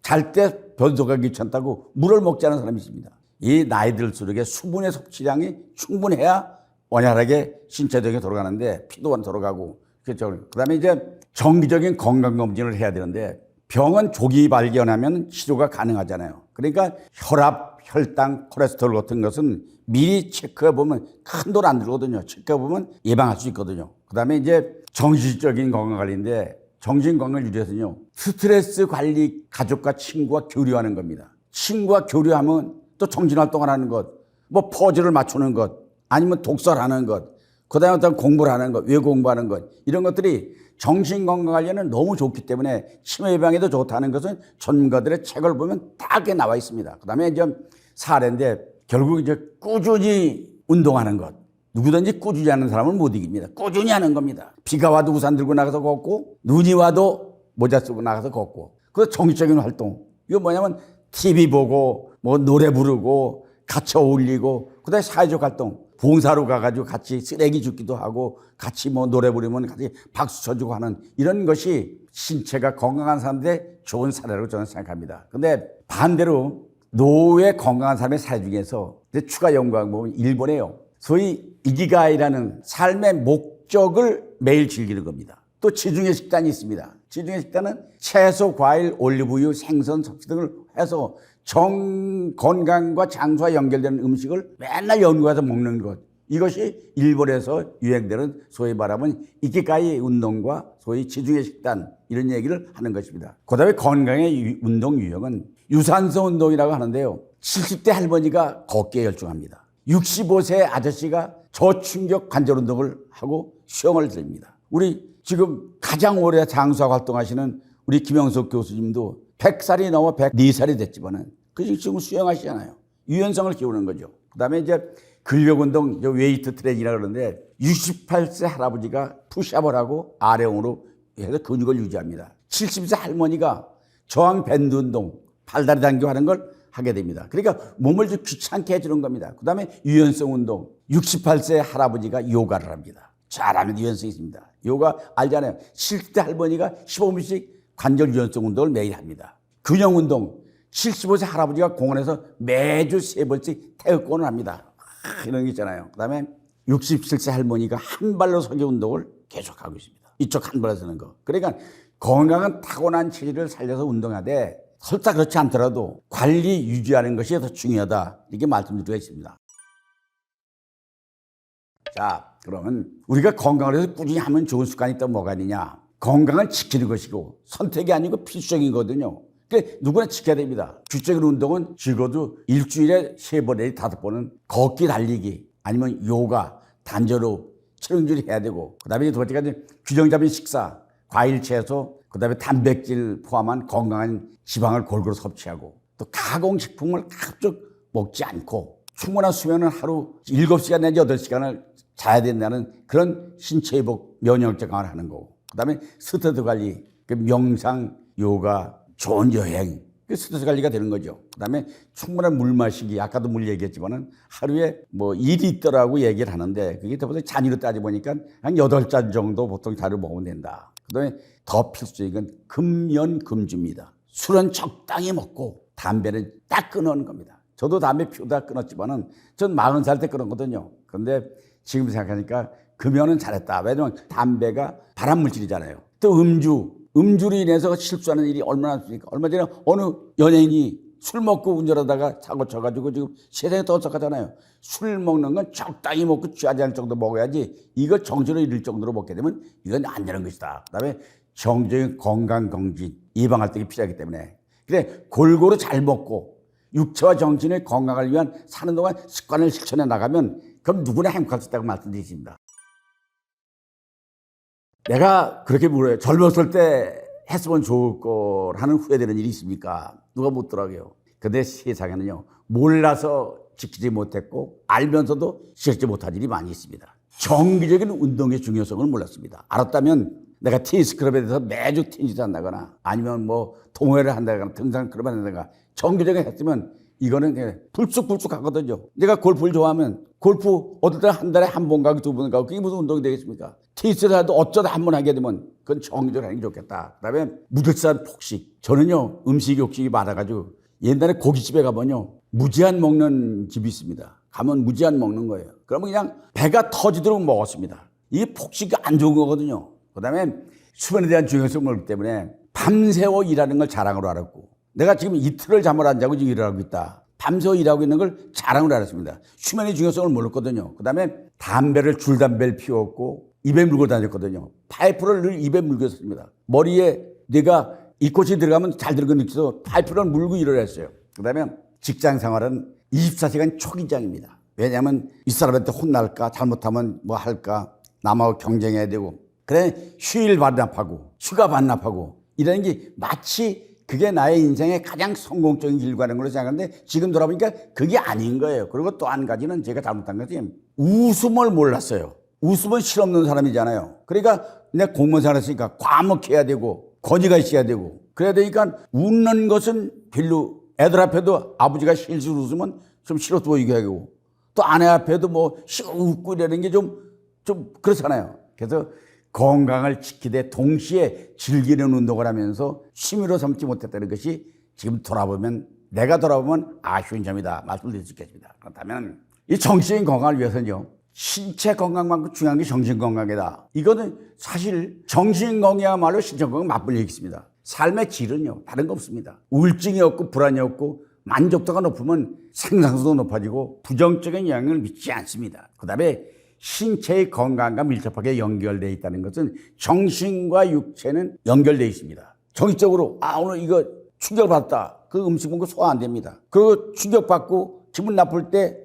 잘 때 변소가 귀찮다고 물을 먹지 않은 사람이 있습니다. 이 나이 들수록 수분의 섭취량이 충분해야 원활하게 신체적인 돌아가는데 피도 돌아가고 그렇죠. 그다음에 이제 정기적인 건강검진을 해야 되는데 병은 조기 발견하면 치료가 가능하잖아요. 그러니까 혈압, 혈당, 콜레스테롤 같은 것은 미리 체크해보면 큰 돈 안 들거든요. 체크해보면 예방할 수 있거든요. 그다음에 이제 정신적인 건강관리인데 정신건강을 유지해서요. 스트레스 관리, 가족과 친구와 교류하는 겁니다. 친구와 교류하면 또 정신활동을 하는 것, 뭐 퍼즐을 맞추는 것, 아니면 독서를 하는 것, 그 다음에 어떤 공부를 하는 것, 외국 공부하는 것, 이런 것들이 정신건강관리에는 너무 좋기 때문에 치매 예방에도 좋다는 것은 전문가들의 책을 보면 다 그게 나와 있습니다. 그 다음에 이제 사례인데 결국 이제 꾸준히 운동하는 것. 누구든지 꾸준히 하는 사람은 못 이깁니다. 꾸준히 하는 겁니다. 비가 와도 우산 들고 나가서 걷고 눈이 와도 모자 쓰고 나가서 걷고 그 정치적인 활동. 이거 뭐냐면 TV 보고 뭐 노래 부르고 같이 어울리고 그다음에 사회적 활동. 봉사로 가가지고 같이 쓰레기 줍기도 하고 같이 뭐 노래 부르면 같이 박수 쳐주고 하는 이런 것이 신체가 건강한 사람들의 좋은 사례라고 저는 생각합니다. 근데 반대로 노후에 건강한 사람의 사례 중에서 추가 연구한 거 보면 일본에요. 소위 이기가이라는 삶의 목적을 매일 즐기는 겁니다. 또 지중해 식단이 있습니다. 지중해 식단은 채소, 과일, 올리브유, 생선, 석시 등을 해서 건강과 장수와 연결되는 음식을 맨날 연구해서 먹는 것. 이것이 일본에서 유행되는 소위 말하면 이기가이 운동과 소위 지중해 식단 이런 얘기를 하는 것입니다. 그다음에 건강의 운동 유형은 유산소 운동이라고 하는데요. 70대 할머니가 걷기에 열중합니다. 65세 아저씨가 저충격 관절 운동을 하고 수영을 들립니다. 우리 지금 가장 오래 장수하고 활동하시는 우리 김영석 교수님도 100살이 넘어 104살이 됐지만은 그 지금 수영하시잖아요. 유연성을 키우는 거죠. 그다음에 이제 근력 운동, 웨이트 트레이닝이라고 그러는데 68세 할아버지가 푸시업을 하고 아래용으로 해서 근육을 유지합니다. 70세 할머니가 저항 밴드 운동, 팔다리 당기고 하는 걸 하게 됩니다. 그러니까 몸을 좀 귀찮게 해주는 겁니다. 그 다음에 유연성 운동. 68세 할아버지가 요가를 합니다. 잘하면 유연성이 있습니다. 요가 알잖아요. 70대 할머니가 15분씩 관절 유연성 운동을 매일 합니다. 균형 운동. 75세 할아버지가 공원에서 매주 3번씩 태극권을 합니다. 이런 게 있잖아요. 그 다음에 67세 할머니가 한 발로 서기 운동을 계속하고 있습니다. 이쪽 한 발로 서는 거. 그러니까 건강한 타고난 체질을 살려서 운동하되 설사 그렇지 않더라도 관리 유지하는 것이 더 중요하다. 이렇게 말씀드리고 있습니다. 자, 그러면 우리가 건강을 해서 꾸준히 하면 좋은 습관이 있다면 뭐가 있느냐. 건강을 지키는 것이고 선택이 아니고 필수적이거든요. 그러니까 누구나 지켜야 됩니다. 규칙적인 운동은 적어도 일주일에 3번 내지 5번은 걷기, 달리기 아니면 요가, 단전호흡, 체력유지를 해야 되고 그다음에 두 번째가 균형 잡힌 식사, 과일, 채소 그다음에 단백질 포함한 건강한 지방을 골고루 섭취하고 또 가공식품을 가급적 먹지 않고 충분한 수면은 하루 7시간 내지 8시간을 자야 된다는 그런 신체 회복, 면역력 강화를 하는 거고 그다음에 스트레스 관리, 명상, 요가, 좋은 여행 그 스트레스 관리가 되는 거죠. 그다음에 충분한 물 마시기. 아까도 물 얘기했지만은 하루에 뭐 2리터라고 얘기를 하는데 그게 보통 잔으로 따져보니까 한 8잔 정도 보통 잔을 먹으면 된다. 그다음에 더 필수적인 건 금연 금주입니다. 술은 적당히 먹고 담배는 딱 끊어는 겁니다. 저도 담배 피우다 끊었지만은 전 40살 때 끊었거든요. 그런데 지금 생각하니까 금연은 잘했다. 왜냐면 담배가 발암 물질이잖아요. 또 음주로 인해서 실수하는 일이 얼마나 많습니까? 얼마 전에 어느 연예인이 술 먹고 운전하다가 사고 쳐가지고 지금 세상에 떠들썩하잖아요. 술 먹는 건 적당히 먹고 취하지 않을 정도 먹어야지 이거 정신을 잃을 정도로 먹게 되면 이건 안 되는 것이다. 그다음에 정적인 건강검진 예방할 때 필요하기 때문에 그래 골고루 잘 먹고 육체와 정신의 건강을 위한 사는 동안 습관을 실천해 나가면 그럼 누구나 행복할 수 있다고 말씀드리겠습니다. 내가 그렇게 물어요. 젊었을 때 했으면 좋을 걸 하는 후회되는 일이 있습니까? 누가 묻더라고요. 근데 세상에는요. 몰라서 지키지 못했고 알면서도 지키지 못한 일이 많이 있습니다. 정기적인 운동의 중요성을 몰랐습니다. 알았다면 내가 테니스 클럽에 대해서 매주 테니스 한다거나 아니면 뭐 동호회를 한다거나 등산 클럽을 한다거나 정기적으로 했으면 이거는 그냥 불쑥불쑥 하거든요. 내가 골프를 좋아하면 골프 어떨 때 한 달에 한 번 가고 두 번 가고 그게 무슨 운동이 되겠습니까? 테니스를 해도 어쩌다 한 번 하게 되면 그건 정기적으로 하는 게 좋겠다. 그다음에 무절산 폭식. 저는요 음식 욕심이 많아가지고 옛날에 고깃집에 가면요 무제한 먹는 집이 있습니다. 가면 무제한 먹는 거예요. 그러면 그냥 배가 터지도록 먹었습니다. 이게 폭식이 안 좋은 거거든요. 그다음에 수면에 대한 중요성을 모르기 때문에 밤새워 일하는 걸 자랑으로 알았고 내가 지금 이틀을 잠을 안 자고 지금 일을 하고 있다. 밤새워 일하고 있는 걸 자랑으로 알았습니다. 수면의 중요성을 몰랐거든요. 그다음에 담배를 줄담배를 피웠고 입에 물고 다녔거든요. 파이프를 늘 입에 물고 있었습니다. 머리에 내가 이 꽃이 들어가면 잘 들어가 느껴서 파이프를 물고 일을 했어요. 그다음에 직장 생활은 24시간 초긴장입니다. 왜냐하면 이 사람한테 혼날까 잘못하면 뭐 할까 남하고 경쟁해야 되고 그래 휴일 반납하고 휴가 반납하고 이라는 게 마치 그게 나의 인생의 가장 성공적인 길과는 걸로 생각하는데 지금 돌아보니까 그게 아닌 거예요. 그리고 또 한 가지는 제가 잘못한 것이 웃음을 몰랐어요. 웃음은 실없는 사람이잖아요. 그러니까 내가 공무원 생활했으니까 과묵해야 되고 거지가 있어야 되고 그래야 되니까 웃는 것은 별로 애들 앞에도 아버지가 실실 웃으면 좀 싫어 보이게 하고 또 아내 앞에도 뭐 웃고 이러는 게 좀 그렇잖아요. 그래서 건강을 지키되 동시에 즐기는 운동을 하면서 취미로 삼지 못했다는 것이 지금 내가 돌아보면 아쉬운 점이다 말씀드릴 수 있겠습니다. 그렇다면 이 정신적인 건강을 위해서는요. 신체 건강만큼 중요한 게 정신 건강이다. 이거는 사실 정신 건강이야말로 신체 건강 맞불려 있습니다. 삶의 질은요. 다른 거 없습니다. 우울증이 없고 불안이 없고 만족도가 높으면 생산성도 높아지고 부정적인 영향을 미치지 않습니다. 그다음에 신체의 건강과 밀접하게 연결되어 있다는 것은 정신과 육체는 연결되어 있습니다. 정신적으로 오늘 이거 충격을 받았다. 그 음식 먹고 소화 안 됩니다. 그리고 충격받고 기분 나쁠 때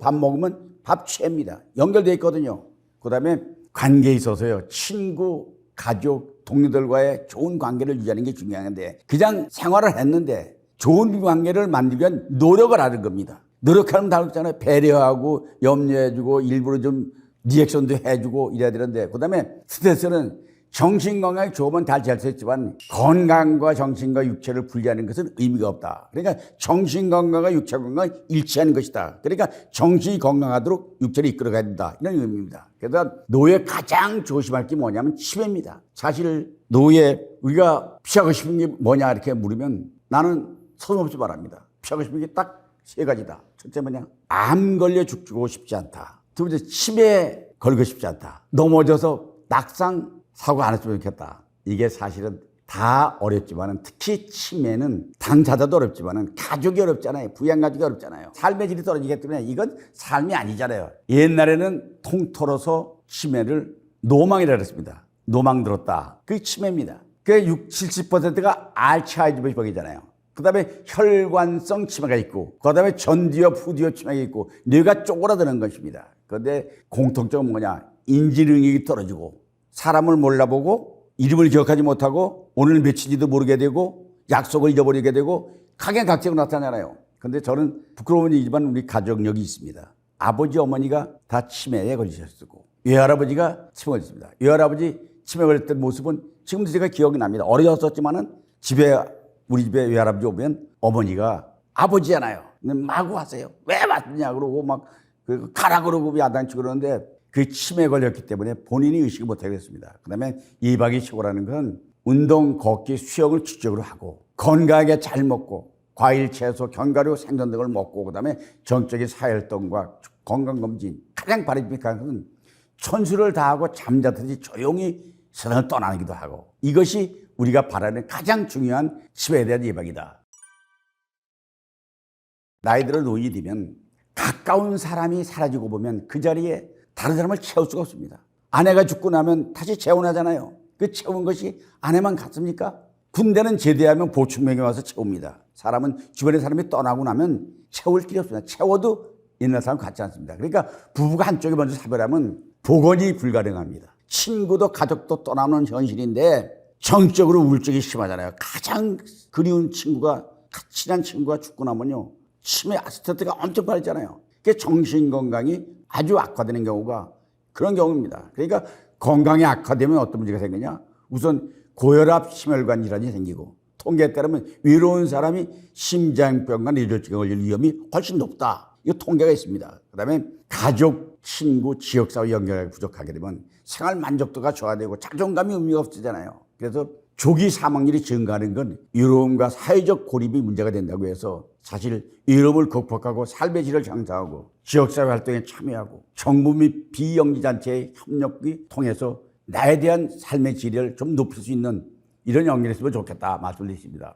밥 먹으면 밥 취합니다. 연결되어 있거든요. 그다음에 관계에 있어서요. 친구, 가족, 동료들과의 좋은 관계를 유지하는 게 중요한데 그냥 생활을 했는데 좋은 관계를 만들기 위한 노력을 하는 겁니다. 노력하면 다르잖아요. 배려하고 염려해주고 일부러 좀 리액션도 해주고 이래야 되는데 그다음에 스트레스는 정신건강이 좋으면 다 잘 수 있지만 건강과 정신과 육체를 분리하는 것은 의미가 없다. 그러니까 정신건강과 육체건강이 일치하는 것이다. 그러니까 정신이 건강하도록 육체를 이끌어가야 된다. 이런 의미입니다. 그래서 노예 가장 조심할 게 뭐냐면 치매입니다. 사실 노예 우리가 피하고 싶은 게 뭐냐 이렇게 물으면 나는 서슴없이 말합니다. 피하고 싶은 게 딱 세 가지다. 첫째 뭐냐? 암 걸려 죽고 싶지 않다. 두 번째 치매에 걸리고 싶지 않다. 넘어져서 낙상 사고 안 했으면 좋겠다. 이게 사실은 다 어렵지만은 특히 치매는 당사자도 어렵지만은 가족이 어렵잖아요. 부양가족이 어렵잖아요. 삶의 질이 떨어지기 때문에 이건 삶이 아니잖아요. 옛날에는 통틀어서 치매를 노망이라고 했습니다. 노망 들었다. 그게 치매입니다. 그 60, 70%가 알츠하이머병이잖아요. 그 다음에 혈관성 치매가 있고, 그 다음에 전두엽, 후두엽 치매가 있고, 뇌가 쪼그라드는 것입니다. 그런데 공통점은 뭐냐? 인지 능력이 떨어지고, 사람을 몰라보고, 이름을 기억하지 못하고, 오늘 며칠인지도 모르게 되고, 약속을 잊어버리게 되고, 각양각색으로 나타나잖아요. 그런데 저는 부끄러운 얘기지만 우리 가족력이 있습니다. 아버지, 어머니가 다 치매에 걸리셨고, 외할아버지가 치매에 걸렸습니다. 외할아버지 치매에 걸렸던 모습은 지금도 제가 기억이 납니다. 어려졌었지만은 집에 우리 집에 외할아버지 오면 어머니가 아버지잖아요. 마구 하세요. 왜 왔냐 그러고 막 가라 그러고 야단치고 그러는데 그 치매에 걸렸기 때문에 본인이 의식을 못하게 됐습니다. 그다음에 2박 2일 최고라는 건 운동, 걷기, 수영을 주적으로 하고 건강하게 잘 먹고 과일, 채소, 견과류, 생선 등을 먹고 그다음에 정적인 사회활동과 건강검진 가장 바람직한 것은 천수를 다하고 잠자듯이 조용히 세상을 떠나기도 하고 이것이 우리가 바라는 가장 중요한 치매에 대한 예방이다. 나이 들어 노인이 되면 가까운 사람이 사라지고 보면 그 자리에 다른 사람을 채울 수가 없습니다. 아내가 죽고 나면 다시 재혼하잖아요. 그 채운 것이 아내만 같습니까? 군대는 제대하면 보충병이 와서 채웁니다. 사람은 주변의 사람이 떠나고 나면 채울 길이 없습니다. 채워도 옛날 사람 같지 않습니다. 그러니까 부부가 한쪽이 먼저 사별하면 복원이 불가능합니다. 친구도 가족도 떠나는 현실인데 정적으로 우울증이 심하잖아요. 가장 그리운 친구가 친한 친구가 죽고 나면요 치매 스트레스가 엄청 빠르잖아요. 그게 정신건강이 아주 악화되는 경우가 그런 경우입니다. 그러니까 건강이 악화되면 어떤 문제가 생기냐? 우선 고혈압, 심혈관 질환이 생기고 통계에 따르면 외로운 사람이 심장병과 뇌졸중에 걸릴 위험이 훨씬 높다. 이거 통계가 있습니다. 그다음에 가족, 친구, 지역사회 연결이 부족하게 되면 생활 만족도가 저하되고 자존감이 의미가 없어지잖아요. 그래서 조기 사망률이 증가하는 건 외로움과 사회적 고립이 문제가 된다고 해서 사실 외로움을 극복하고 삶의 질을 향상하고 지역사회 활동에 참여하고 정부 및 비영리단체의 협력이 통해서 나에 대한 삶의 질을 좀 높일 수 있는 이런 연결이 있으면 좋겠다 말씀드리십니다.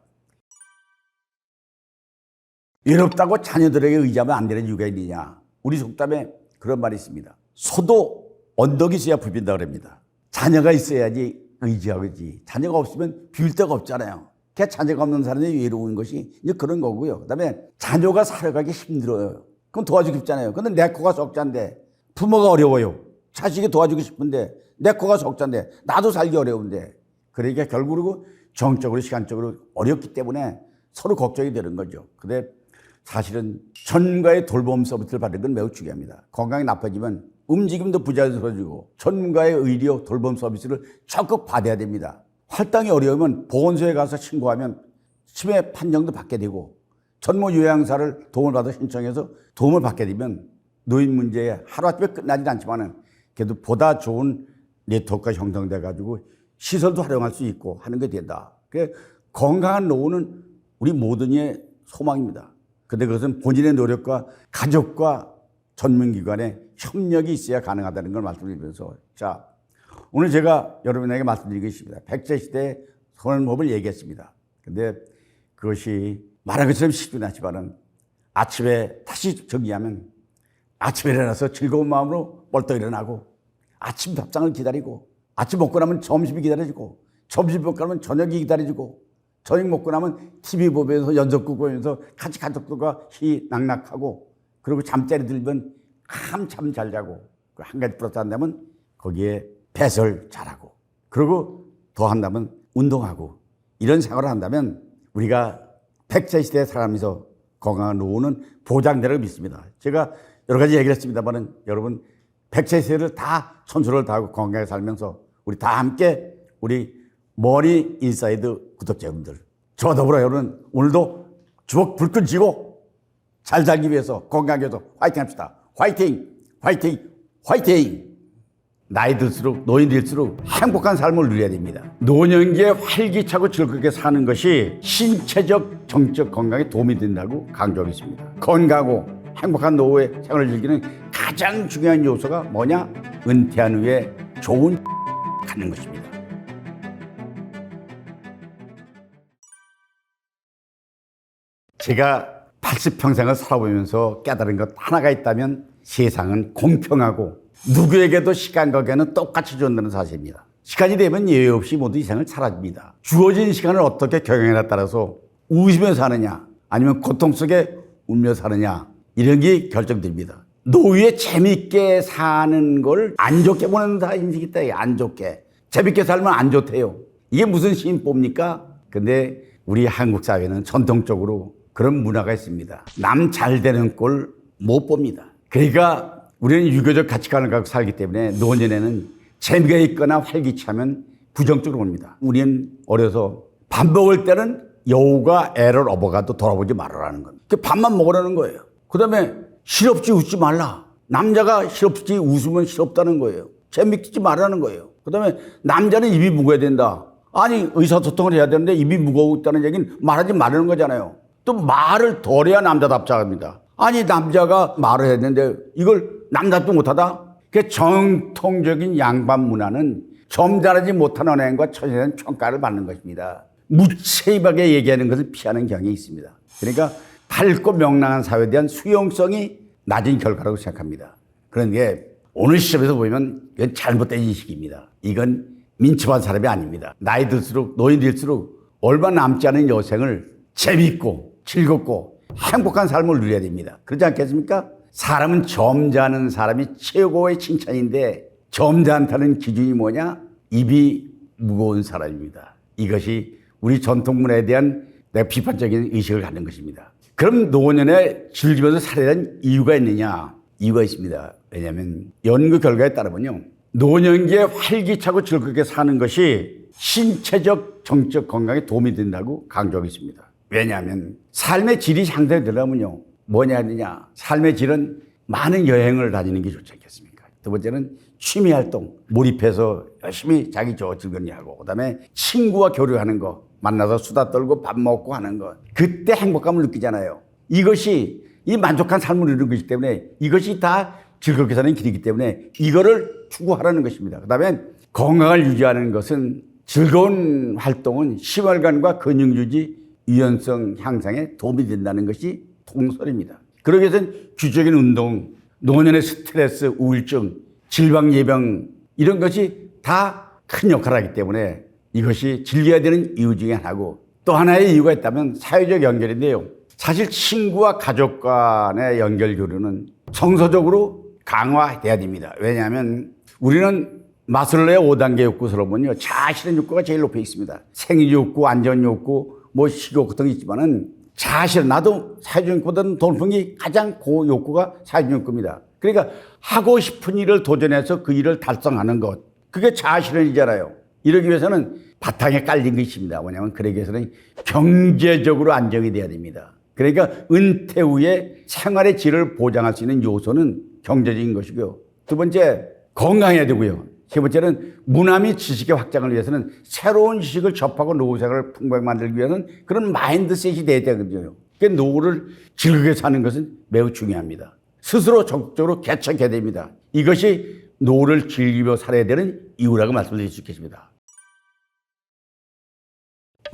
외롭다고 자녀들에게 의지하면 안 되는 이유가 있느냐? 우리 속담에 그런 말이 있습니다. 소도 언덕이 있어야 부빈다 그럽니다. 자녀가 있어야지 의지하지. 자녀가 없으면 비울 데가 없잖아요. 그 자녀가 없는 사람이 외로운 것이 이제 그런 거고요. 그다음에 자녀가 살아가기 힘들어요. 그럼 도와주고 싶잖아요. 근데 내 코가 석자인데 부모가 어려워요. 자식이 도와주고 싶은데 내 코가 석자인데 나도 살기 어려운데 그러니까 결국은 정적으로 시간적으로 어렵기 때문에 서로 걱정이 되는 거죠. 근데 사실은 전문가의 돌봄 서비스를 받는 건 매우 중요합니다. 건강이 나빠지면 움직임도 부자연스러워지고 전문가의 의료 돌봄 서비스를 적극 받아야 됩니다. 할당이 어려우면 보건소에 가서 신고하면 치매 판정도 받게 되고 전문 요양사를 도움을 받아 신청해서 도움을 받게 되면 노인 문제에 하루아침에 끝나진 않지만 그래도 보다 좋은 네트워크가 형성돼 가지고 시설도 활용할 수 있고 하는 게 된다. 건강한 노후는 우리 모든 이의 소망입니다. 그런데 그것은 본인의 노력과 가족과 전문기관의 협력이 있어야 가능하다는 걸 말씀드리면서 자 오늘 제가 여러분에게 말씀드리고 있습니다. 백제 시대의 선언법을 얘기했습니다. 그런데 그것이 말한 것처럼 쉽진 않지만은 아침에 다시 정리하면 아침에 일어나서 즐거운 마음으로 벌떡 일어나고 아침 밥상을 기다리고 아침 먹고 나면 점심이 기다려지고 점심 먹고 나면 저녁이 기다려지고 저녁 먹고 나면 TV 보면서 연속극 보면서 같이 가족들과 희낙낙하고 그리고 잠자리 들면 한참 잘 자고 한 가지 플러스 한다면 거기에 배설 잘하고 그리고 더 한다면 운동하고 이런 생활을 한다면 우리가 백제 시대에 살아가면서 건강한 노후는 보장되라고 믿습니다. 제가 여러 가지 얘기를 했습니다만 여러분 백세 세를 다 천수를 다하고 건강하게 살면서 우리 다 함께 우리 머니 인사이드 구독자 여러분들 저와 더불어 여러분 오늘도 주먹 불끈 쥐고 잘 살기 위해서 건강하게 해서 화이팅 합시다. 화이팅! 화이팅! 화이팅! 나이 들수록 노인 들수록 행복한 삶을 누려야 됩니다. 노년기에 활기차고 즐겁게 사는 것이 신체적 정적 건강에 도움이 된다고 강조하겠습니다. 건강하고 행복한 노후의 생활을 즐기는 가장 중요한 요소가 뭐냐? 은퇴한 후에 좋은 갖는 것입니다. 제가 80평생을 살아보면서 깨달은 것 하나가 있다면 세상은 공평하고 누구에게도 시간과 기간은 똑같이 준다는 사실입니다. 시간이 되면 예외 없이 모두 이 생을 사라집니다. 주어진 시간을 어떻게 경영하냐에 따라서 웃으며 사느냐 아니면 고통 속에 울며 사느냐 이런 게 결정됩니다. 노후에 재밌게 사는 걸 안 좋게 보는 다 인식이 있다. 안 좋게. 재밌게 살면 안 좋대요. 이게 무슨 신법입니까? 근데 우리 한국 사회는 전통적으로 그런 문화가 있습니다. 남 잘 되는 꼴 못 봅니다. 그러니까 우리는 유교적 가치관을 갖고 살기 때문에 노년에는 재미가 있거나 활기차면 부정적으로 봅니다. 우리는 어려서 밥 먹을 때는 여우가 애를 업어가도 돌아보지 말아라는 겁니다. 밥만 먹으라는 거예요. 그 다음에 실없이 웃지 말라. 남자가 실없이 웃으면 실없다는 거예요. 재밌지 말라는 거예요. 그 다음에 남자는 입이 무거워야 된다. 아니 의사소통을 해야 되는데 입이 무거웠다는 얘기는 말하지 말라는 거잖아요. 또 말을 덜 해야 남자답자합니다. 아니 남자가 말을 해야 되는데 이걸 남자도 못하다? 그 정통적인 양반 문화는 점잖지 못한 언행과 처신된 평가를 받는 것입니다. 무책임하게 얘기하는 것을 피하는 경향이 있습니다. 그러니까 밝고 명랑한 사회에 대한 수용성이 낮은 결과라고 생각합니다. 그런 게 오늘 시점에서 보면 이건 잘못된 인식입니다. 이건 민첩한 사람이 아닙니다. 나이 들수록 노인 들수록 얼마 남지 않은 여생을 재밌고 즐겁고 행복한 삶을 누려야 됩니다. 그렇지 않겠습니까? 사람은 점잖은 사람이 최고의 칭찬인데 점잖다는 기준이 뭐냐? 입이 무거운 사람입니다. 이것이 우리 전통 문화에 대한 내가 비판적인 의식을 갖는 것입니다. 그럼 노년에 즐기면서 살아야 하는 이유가 있느냐? 이유가 있습니다. 왜냐하면 연구 결과에 따르면요. 노년기에 활기차고 즐겁게 사는 것이 신체적, 정적 건강에 도움이 된다고 강조하고 있습니다. 왜냐하면 삶의 질이 향상되려면요. 뭐냐 하느냐. 삶의 질은 많은 여행을 다니는 게 좋지 않겠습니까? 두 번째는 취미 활동, 몰입해서 열심히 자기 즐거움이 하고, 그 다음에 친구와 교류하는 거, 만나서 수다 떨고 밥 먹고 하는 거. 그때 행복감을 느끼잖아요. 이것이 이 만족한 삶을 누리는 것이기 때문에 이것이 다 즐겁게 사는 길이기 때문에 이거를 추구하라는 것입니다. 그 다음에 건강을 유지하는 것은 즐거운 활동은 심혈관과 근육 유지, 유연성 향상에 도움이 된다는 것이 통설입니다. 그러기 위해서는 규칙적인 운동, 노년의 스트레스, 우울증, 질병 예방 이런 것이 다 큰 역할을 하기 때문에 이것이 즐겨야 되는 이유 중에 하나고 또 하나의 이유가 있다면 사회적 연결인데요. 사실 친구와 가족 간의 연결 교류는 정서적으로 강화돼야 됩니다. 왜냐하면 우리는 마슬로의 5단계 욕구서로는요. 자아실현 욕구가 제일 높에 있습니다. 생리 욕구, 안전 욕구, 뭐 식욕 같은 게 있지만은 자아실현, 나도 사회적 욕구보다는 더 높은 게 가장 고 욕구가 사회적 욕구입니다. 그러니까 하고 싶은 일을 도전해서 그 일을 달성하는 것. 그게 자아실현이잖아요. 이러기 위해서는 바탕에 깔린 게 있습니다. 뭐냐면 그러기 위해서는 경제적으로 안정이 돼야 됩니다. 그러니까 은퇴 후에 생활의 질을 보장할 수 있는 요소는 경제적인 것이고요. 두 번째, 건강해야 되고요. 세 번째는 문화 및 지식의 확장을 위해서는 새로운 지식을 접하고 노후 생활을 풍부하게 만들기 위해서는 그런 마인드셋이 돼야 되거든요. 그러니까 노후를 즐겁게 사는 것은 매우 중요합니다. 스스로 적극적으로 개척해야 됩니다. 이것이 노후를 즐기며 살아야 되는 이유라고 말씀드릴 수 있겠습니다.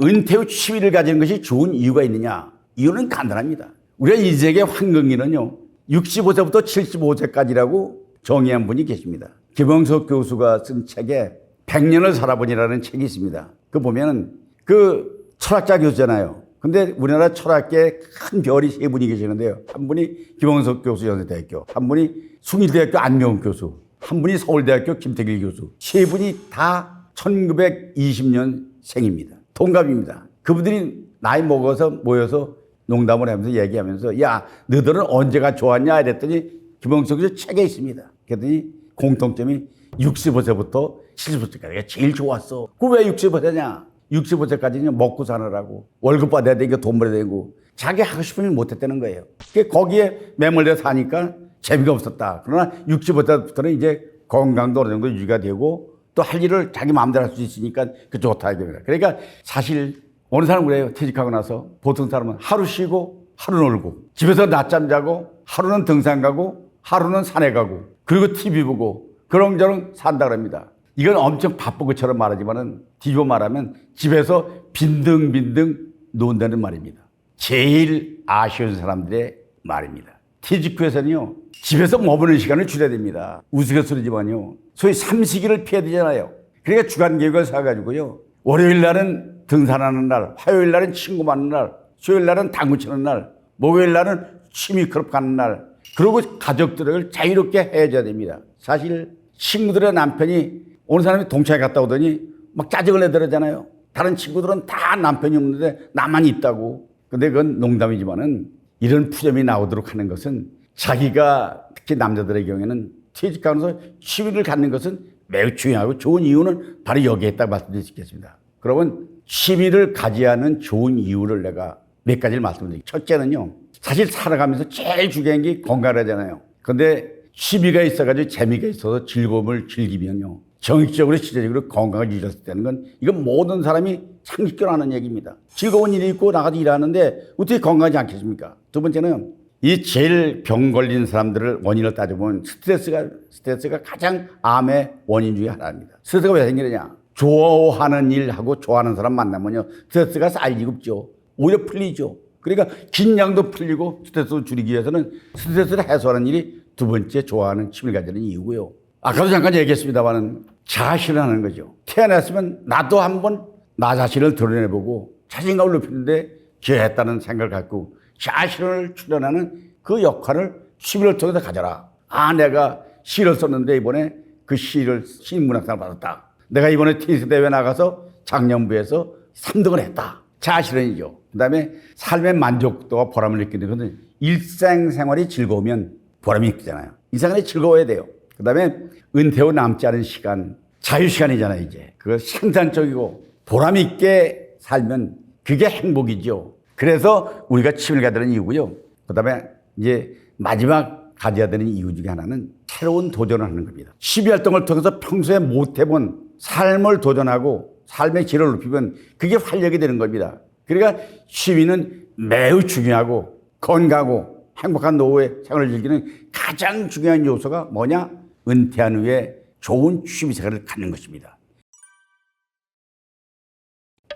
은퇴 후 취미를 가지는 것이 좋은 이유가 있느냐? 이유는 간단합니다. 우리가 인생의 황금기는요, 65세부터 75세까지라고 정의한 분이 계십니다. 김영석 교수가 쓴 책에 100년을 살아보니라는 책이 있습니다. 그 보면은 그 철학자 교수잖아요. 근데 우리나라 철학계에 큰 별이 세 분이 계시는데요. 한 분이 김영석 교수 연세대학교, 한 분이 숭일대학교 안명훈 교수, 한 분이 서울대학교 김태길 교수. 세 분이 다 1920년 생입니다. 동갑입니다. 그분들이 나이 먹어서 모여서 농담을 하면서 얘기하면서 야, 너희들은 언제가 좋았냐 이랬더니 김영석 교수 책에 있습니다. 그랬더니 공통점이 65세부터 70세까지가 제일 좋았어. 그 왜 65세냐? 65세까지는 먹고 사느라고 월급 받아야 되니까 돈 벌어야 되고 자기 하고 싶은 일 못했다는 거예요. 거기에 매몰려 사니까 재미가 없었다. 그러나 65세부터는 이제 건강도 어느 정도 유지가 되고 또 할 일을 자기 마음대로 할 수 있으니까 그 좋다 이겁니다. 그러니까 사실 어느 사람은 그래요. 퇴직하고 나서 보통 사람은 하루 쉬고 하루 놀고 집에서 낮잠 자고 하루는 등산 가고 하루는 산에 가고 그리고 TV 보고 그런저런 산다 그럽니다. 이건 엄청 바쁜 것처럼 말하지만은 뒤집어 말하면 집에서 빈둥빈둥 논다는 말입니다. 제일 아쉬운 사람들의 말입니다. 퇴직 후에서는요, 집에서 머무는 시간을 줄여야 됩니다. 우스갯소리지만요, 소위 삼시기를 피해야 되잖아요. 그러니까 주간 계획을 사가지고요, 월요일 날은 등산하는 날, 화요일 날은 친구 만나는 날, 수요일 날은 당구 치는 날, 목요일 날은 취미 클럽 가는 날, 그리고 가족들을 자유롭게 헤어져야 됩니다. 사실 친구들의 남편이 어느 사람이 동창회 갔다 오더니 막 짜증을 내더라잖아요. 다른 친구들은 다 남편이 없는데 나만 있다고. 근데 그건 농담이지만은 이런 푸념이 나오도록 하는 것은 자기가 특히 남자들의 경우에는 퇴직하면서 취미를 갖는 것은 매우 중요하고 좋은 이유는 바로 여기에 있다고 말씀드릴 수 있겠습니다. 그러면 취미를 가져야 하는 좋은 이유를 내가 몇 가지를 말씀드릴게요. 첫째는요, 사실 살아가면서 제일 중요한 게 건강하잖아요. 근데 취미가 있어가지고 재미가 있어서 즐거움을 즐기면요, 정식적으로 시대적으로 건강을 유지했을 때는 건 이건 모든 사람이 상식적으로 하는 얘기입니다. 즐거운 일이 있고 나가서 일하는데 어떻게 건강하지 않겠습니까? 두 번째는 이 제일 병 걸린 사람들을 원인을 따져보면 스트레스가 가장 암의 원인 중에 하나입니다. 스트레스가 왜 생기느냐? 좋아하는 일하고 좋아하는 사람 만나면요, 스트레스가 쌓일 리가 없죠. 오히려 풀리죠. 그러니까 긴장도 풀리고 스트레스를 줄이기 위해서는 스트레스를 해소하는 일이 두 번째 좋아하는 취미를 가지는 이유고요. 아까도 잠깐 얘기했습니다만 자아실현 하는 거죠. 태어났으면 나도 한번 나 자신을 드러내보고 자신감을 높이는데 기여했다는 생각을 갖고 자아실현을 출연하는 그 역할을 취미를 통해서 가져라. 아, 내가 시를 썼는데 이번에 그 시를 시인문학상을 받았다. 내가 이번에 테니스 대회 나가서 작년부에서 3등을 했다. 자아실현이죠. 그 다음에 삶의 만족도와 보람을 느끼는 것은 일상생활이 즐거우면 보람이 있잖아요. 일상생활이 즐거워야 돼요. 그 다음에 은퇴 후 남지 않은 시간, 자유시간이잖아요, 이제. 그거 생산적이고 보람 있게 살면 그게 행복이죠. 그래서 우리가 취미를 가지는 이유고요. 그 다음에 이제 마지막 가져야 되는 이유 중에 하나는 새로운 도전을 하는 겁니다. 취미 활동을 통해서 평소에 못 해본 삶을 도전하고 삶의 질을 높이면 그게 활력이 되는 겁니다. 그러니까 취미는 매우 중요하고 건강하고 행복한 노후의 생활을 즐기는 가장 중요한 요소가 뭐냐? 은퇴한 후에 좋은 취미 생활을 갖는 것입니다.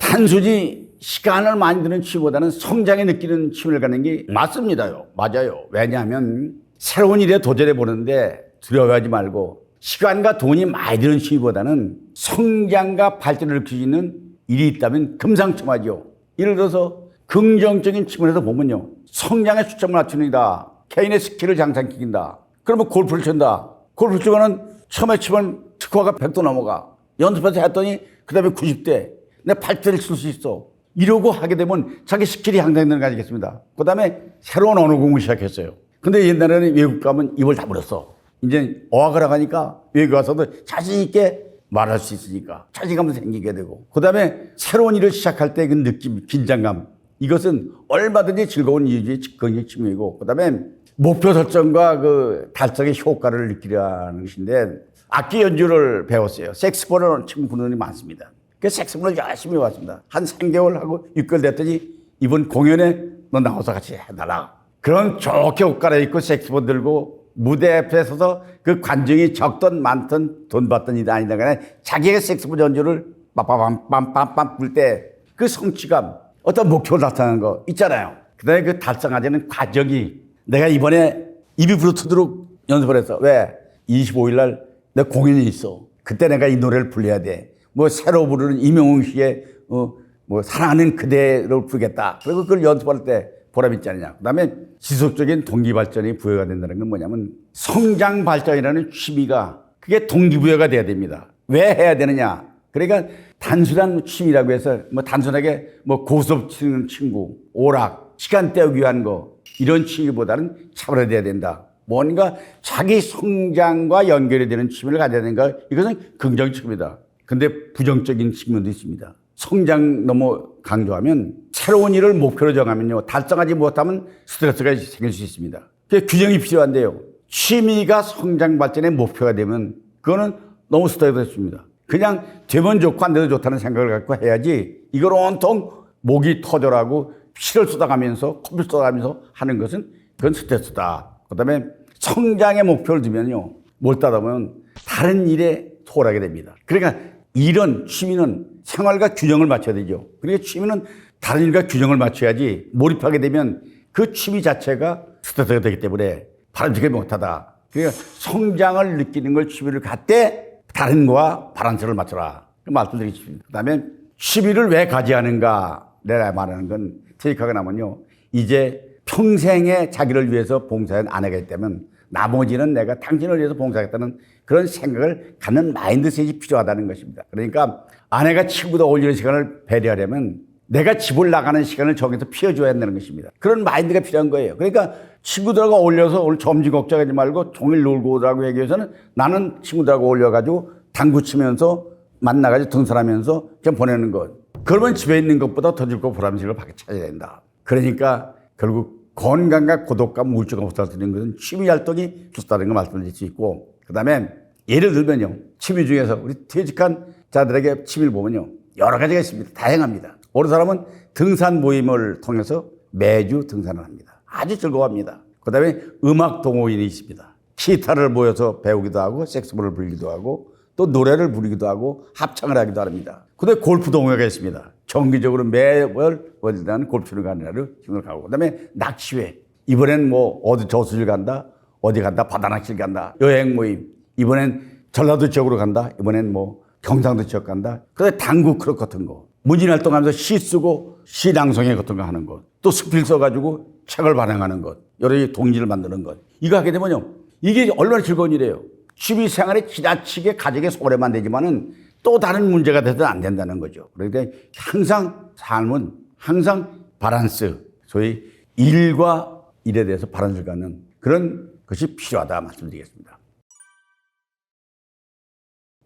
단순히 시간을 많이 드는 취미보다는 성장에 느끼는 취미를 갖는 게 맞습니다요. 맞아요. 왜냐하면 새로운 일에 도전해 보는데 두려워하지 말고 시간과 돈이 많이 드는 취미보다는 성장과 발전을 느낄 수 있는 일이 있다면 금상첨화죠. 예를 들어서 긍정적인 측면에서 보면요, 성장에 초점을 맞추는 이다. 개인의 스킬을 장상시킨다. 그러면 골프를 친다. 골프 치면은 처음에 치면 스코어가 100도 넘어가. 연습해서 했더니 그 다음에 90대. 내 8대를 칠 수 있어. 이러고 하게 되면 자기 스킬이 향상되는 거 아니겠습니다. 그 다음에 새로운 언어 공부 시작했어요. 근데 옛날에는 외국 가면 입을 다물었어. 이제 어학을 하니까 외국 가서도 자신 있게 말할 수 있으니까 자신감도 생기게 되고, 그 다음에 새로운 일을 시작할 때 그 느낌, 긴장감, 이것은 얼마든지 즐거운 이유의 직관적 취미이고, 그 다음에 목표 설정과 그 달성의 효과를 느끼려는 것인데, 악기 연주를 배웠어요. 색스폰을 치는 분들이 많습니다. 그 색스폰을 열심히 배웠습니다. 한 3개월 하고 6개월 됐더니 이번 공연에 너 나와서 같이 해달라. 그런 좋게 옷 갈아입고 색스폰 들고 무대 앞에 서서 그 관중이 적든 많든 돈 받든 이다 아니다 간에 자기가 색스폰 연주를 빰빰빰빰빰 불 때 그 성취감, 어떤 목표를 달성하는 거 있잖아요. 그 다음에 그 달성하자는 과정이, 내가 이번에 입이 부르트도록 연습을 했어. 왜? 25일 날 내 공연이 있어. 그때 내가 이 노래를 불러야 돼. 뭐 새로 부르는 이명웅 씨의 뭐 사랑하는 그대를 부르겠다. 그리고 그걸 연습할 때 보람 있지 않느냐. 그 다음에 지속적인 동기발전이 부여가 된다는 건 뭐냐면 성장 발전이라는 취미가 그게 동기부여가 돼야 됩니다. 왜 해야 되느냐. 그러니까 단순한 취미라고 해서 뭐 단순하게 뭐 고스톱 치는 친구, 오락, 시간 때우기 위한 거, 이런 취미보다는 차별화돼야 된다. 뭔가 자기 성장과 연결이 되는 취미를 가져야 되는가. 이것은 긍정 취미다. 근데 부정적인 측면도 있습니다. 성장 너무 강조하면 새로운 일을 목표로 정하면요, 달성하지 못하면 스트레스가 생길 수 있습니다. 그래서 균형이 필요한데요, 취미가 성장 발전의 목표가 되면 그거는 너무 스트레스입니다. 그냥 되면 좋고 안 돼도 좋다는 생각을 갖고 해야지, 이걸 온통 목이 터져라고 피를 쏟아가면서 코를 쏟아가면서 하는 것은 그건 스트레스다. 그 다음에 성장의 목표를 두면요, 뭘 따다 보면 다른 일에 소홀하게 됩니다. 그러니까 이런 취미는 생활과 균형을 맞춰야 되죠. 그러니까 취미는 다른 일과 균형을 맞춰야지, 몰입하게 되면 그 취미 자체가 스트레스가 되기 때문에 바람직하지 못하다. 그러니까 성장을 느끼는 걸 취미를 갖되 다른 거와 바란스를 맞춰라. 말씀드리고 싶습니다. 그 다음에 취미를 왜 가져야 하는가, 내가 말하는 건 퇴직하고 나면요, 이제 평생에 자기를 위해서 봉사한 아내가 있다면 나머지는 내가 당신을 위해서 봉사하겠다는 그런 생각을 갖는 마인드셋이 필요하다는 것입니다. 그러니까 아내가 친구도 어울리는 시간을 배려하려면 내가 집을 나가는 시간을 정해서 피워줘야 한다는 것입니다. 그런 마인드가 필요한 거예요. 그러니까 친구들하고 어울려서 오늘 점심 걱정하지 말고 종일 놀고 오라고 얘기해서는 나는 친구들하고 어울려가지고 당구 치면서 만나가지고 등산하면서 그냥 보내는 것. 그러면 집에 있는 것보다 더 즐겁고 보람 있는 걸 밖에 찾아야 된다. 그러니까 결국 건강과 고독감, 우울증을 없어지는 것은 취미 활동이 좋다는 걸 말씀드릴 수 있고, 그 다음에 예를 들면요, 취미 중에서 우리 퇴직한 자들에게 취미를 보면요, 여러 가지가 있습니다. 다양합니다. 어느 사람은 등산 모임을 통해서 매주 등산을 합니다. 아주 즐거워합니다. 그 다음에 음악 동호인이 있습니다. 기타를 모여서 배우기도 하고 색소폰을 불기도 하고 또 노래를 부르기도 하고 합창을 하기도 합니다. 그 다음에 골프 동호회가 있습니다. 정기적으로 매월 어디든 골프를 가는 날을 힘을 가고, 그 다음에 낚시회. 이번엔 뭐 어디 저수지를 간다, 어디 간다, 바다 낚시를 간다, 여행 모임. 이번엔 전라도 지역으로 간다, 이번엔 뭐 경상도 지역 간다. 그 다음에 당구 클럽 같은 거. 문진 활동하면서 시 쓰고 시 낭송회 같은 거 하는 것. 또 수필 써가지고 책을 발행하는 것. 여러 동지를 만드는 것. 이거 하게 되면요, 이게 얼마나 즐거운 일이에요. 취미 생활에 지나치게 가족의 소홀해만 되지만은 또 다른 문제가 돼서는 안 된다는 거죠. 그러니까 항상 삶은 항상 밸런스, 소위 일과 일에 대해서 밸런스를 갖는 그런 것이 필요하다 말씀드리겠습니다.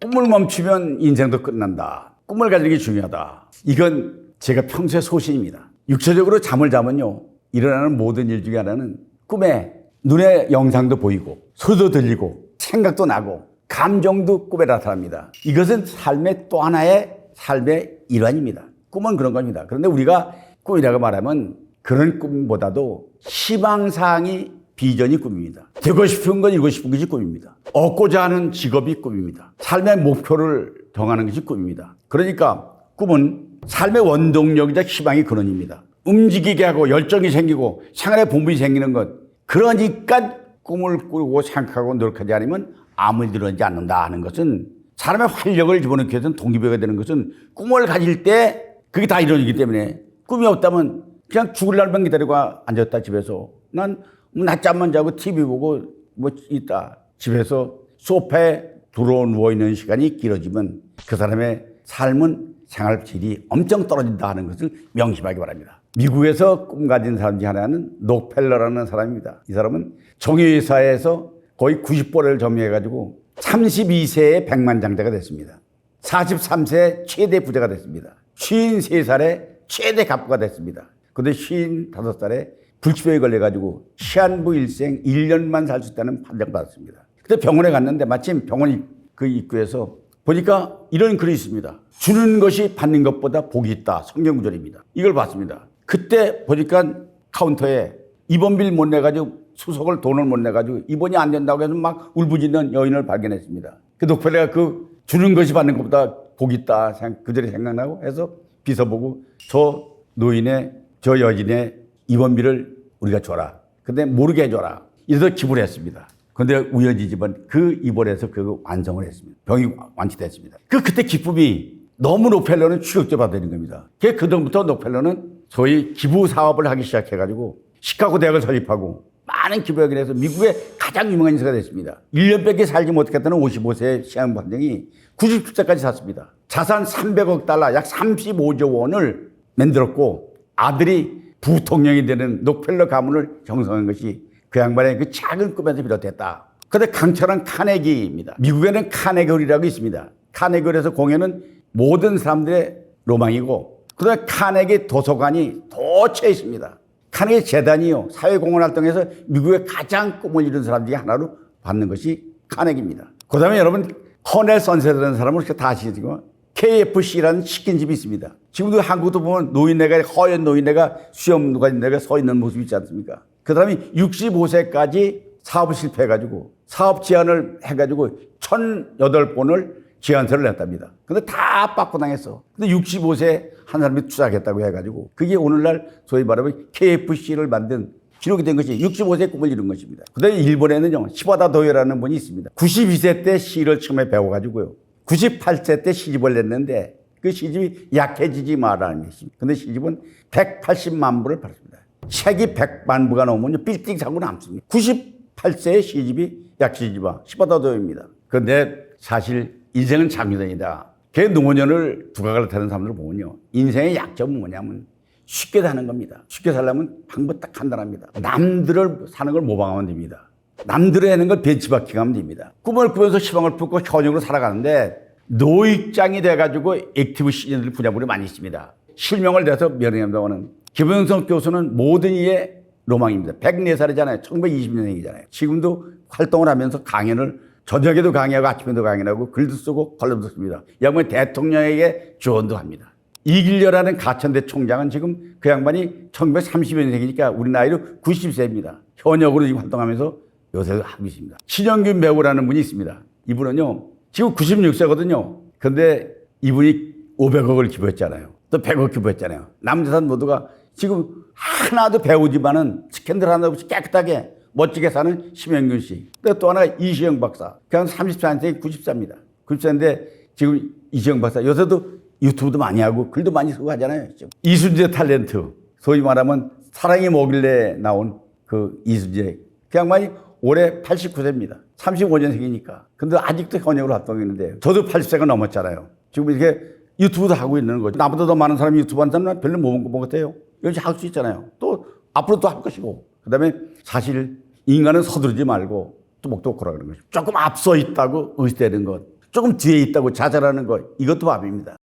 꿈을 멈추면 인생도 끝난다. 꿈을 가지는 게 중요하다. 이건 제가 평소의 소신입니다. 육체적으로 잠을 자면요, 일어나는 모든 일 중에 하나는 꿈에 눈에 영상도 보이고 소리도 들리고 생각도 나고 감정도 꿈에 나타납니다. 이것은 삶의 또 하나의 삶의 일환입니다. 꿈은 그런 겁니다. 그런데 우리가 꿈이라고 말하면 그런 꿈보다도 희망사항이 비전이 꿈입니다. 되고 싶은 건 이루고 싶은 것이 꿈입니다. 얻고자 하는 직업이 꿈입니다. 삶의 목표를 정하는 것이 꿈입니다. 그러니까 꿈은 삶의 원동력이자 희망의 근원입니다. 움직이게 하고 열정이 생기고 생활에 본분이 생기는 것. 그러니까 꿈을 꾸고 생각하고 노력하지 않으면 아무 일도 일어나지 않는다 하는 것은, 사람의 활력을 집어넣기 위해서는 동기부여가 되는 것은 꿈을 가질 때 그게 다 이루어지기 때문에, 꿈이 없다면 그냥 죽을 날만 기다리고 앉았다 집에서. 난 낮잠만 자고 TV 보고 뭐 있다. 집에서 소파에 누워 있는 시간이 길어지면 그 사람의 삶은 생활 질이 엄청 떨어진다 하는 것을 명심하기 바랍니다. 미국에서 꿈 가진 사람 중 하나는 록펠러라는 사람입니다. 이 사람은 정유회사에서 거의 90번을 점유해가지고 32세에 백만장자가 됐습니다. 43세에 최대 부자가 됐습니다. 53살에 최대 갑부가 됐습니다. 그런데 55살에 불치병에 걸려가지고 시한부 일생 1년만 살 수 있다는 판정을 받았습니다. 그때 병원에 갔는데 마침 병원 그 입구에서 보니까 이런 글이 있습니다. 주는 것이 받는 것보다 복이 있다. 성경 구절입니다. 이걸 봤습니다. 그때 보니까 카운터에 입원비를 못 내가지고 수속을 돈을 못 내가지고 입원이 안 된다고 해서 막 울부짖는 여인을 발견했습니다. 그 록펠러가 그 주는 것이 받는 것보다 복이 있다. 그 절이 생각나고 해서 비서 보고 저 노인의 저 여인의 입원비를 우리가 줘라. 근데 모르게 해줘라. 이래서 기부를 했습니다. 그런데 우연히지만 그 입원해서 그 완성을 했습니다. 병이 완치됐습니다. 그때 기쁨이 너무 록펠러는 추격제 받는 겁니다. 그다음부터 록펠러는 소위 기부 사업을 하기 시작해가지고 시카고 대학을 설립하고 많은 기부를 해서 미국의 가장 유명한 인사가 됐습니다. 1년밖에 살지 못했다는 55세의 시한 반장이 97세까지 샀습니다. 자산 300억 달러, 약 35조 원을 만들었고 아들이 부통령이 되는 록펠러 가문을 형성한 것이 그 양반의 그 작은 꿈에서 비롯됐다. 그런데 강철한 카네기입니다. 미국에는 카네기홀이라고 있습니다. 카네기홀에서 공연은 모든 사람들의 로망이고, 그다음에 카네기 도서관이 도처에 있습니다. 카네기 재단이요, 사회공헌 활동에서 미국의 가장 꿈을 이룬 사람 중에 하나로 받는 것이 카네기입니다. 그 다음에 여러분 커넬 선셋이라는 사람을 다 아시겠지만 KFC라는 치킨집이 있습니다. 지금도 한국도 보면 노인네가, 허연 노인네가 수염 노인네가 서 있는 모습이 있지 않습니까? 그 사람이 65세까지 사업을 실패해가지고 사업 제안을 해가지고 1008번을 제안서를 냈답니다. 근데 다 빠꾸당했어. 근데 65세 한 사람이 투자하겠다고 해가지고 그게 오늘날 소위 말하면 KFC를 만든 기록이 된 것이 65세의 꿈을 이룬 것입니다. 그 다음에 일본에는요, 시바다 도요라는 분이 있습니다. 92세 때 시를 처음에 배워가지고요, 98세 때 시집을 냈는데 그 시집이 약해지지 마라는 것입니다. 근데 시집은 180만 부를 팔았습니다. 책이 100만 부가 넘으면 빌딩 사고 남습니다. 98세의 시집이 약해지지 마. 시바다 도요입니다. 그런데 사실 인생은 장유전이다. 걔 노년을 두각을 타는 사람들을 보면요, 인생의 약점은 뭐냐면 쉽게 사는 겁니다. 쉽게 살려면 방법 딱 간단합니다. 남들을 사는 걸 모방하면 됩니다. 남들이 하는 걸 벤치마킹하면 됩니다. 꿈을 꾸면서 희망을 품고 현역으로 살아가는데 노익장이 돼가지고 액티브 시니어들 분야물이 많이 있습니다. 실명을 내서 면회한다고는 김영석 교수는 모든 이의 로망입니다. 104살이잖아요. 1920년생이잖아요. 지금도 활동을 하면서 강연을 저녁에도 강의하고 아침에도 강연하고 글도 쓰고 걸럼도 씁니다. 이 양반이 대통령에게 조언도 합니다. 이길려라는 가천대 총장은 지금 그 양반이 1930년생이니까 우리 나이로 90세입니다. 현역으로 지금 활동하면서 요새도 하고 있습니다. 신영균 배우라는 분이 있습니다. 이분은요, 지금 96세거든요. 근데 이분이 500억을 기부했잖아요. 또 100억 기부했잖아요. 남재산 모두가 지금 하나도 배우지만은 스캔들 하나 없이 깨끗하게 멋지게 사는 심영균 씨. 또 하나가 이시영 박사. 그냥 34년생이 94입니다. 94인데 지금 이시영 박사 요새도 유튜브도 많이 하고 글도 많이 쓰고 하잖아요. 이순재 탤런트. 소위 말하면 사랑이 뭐길래 나온 그 이순재. 그 양반이 올해 89세입니다. 35년생이니까. 근데 아직도 현역으로 활동했는데 저도 80세가 넘었잖아요. 지금 이렇게 유튜브도 하고 있는 거죠. 나보다 더 많은 사람이 유튜브 하는 사람은 별로 못 본 것 같아요. 이렇게 할 수 있잖아요. 또 앞으로 또 할 것이고. 그다음에 사실 인간은 서두르지 말고 또 목도 고라 그러는 거죠. 조금 앞서 있다고 의식되는 것, 조금 뒤에 있다고 좌절하는 것, 이것도 밥입니다.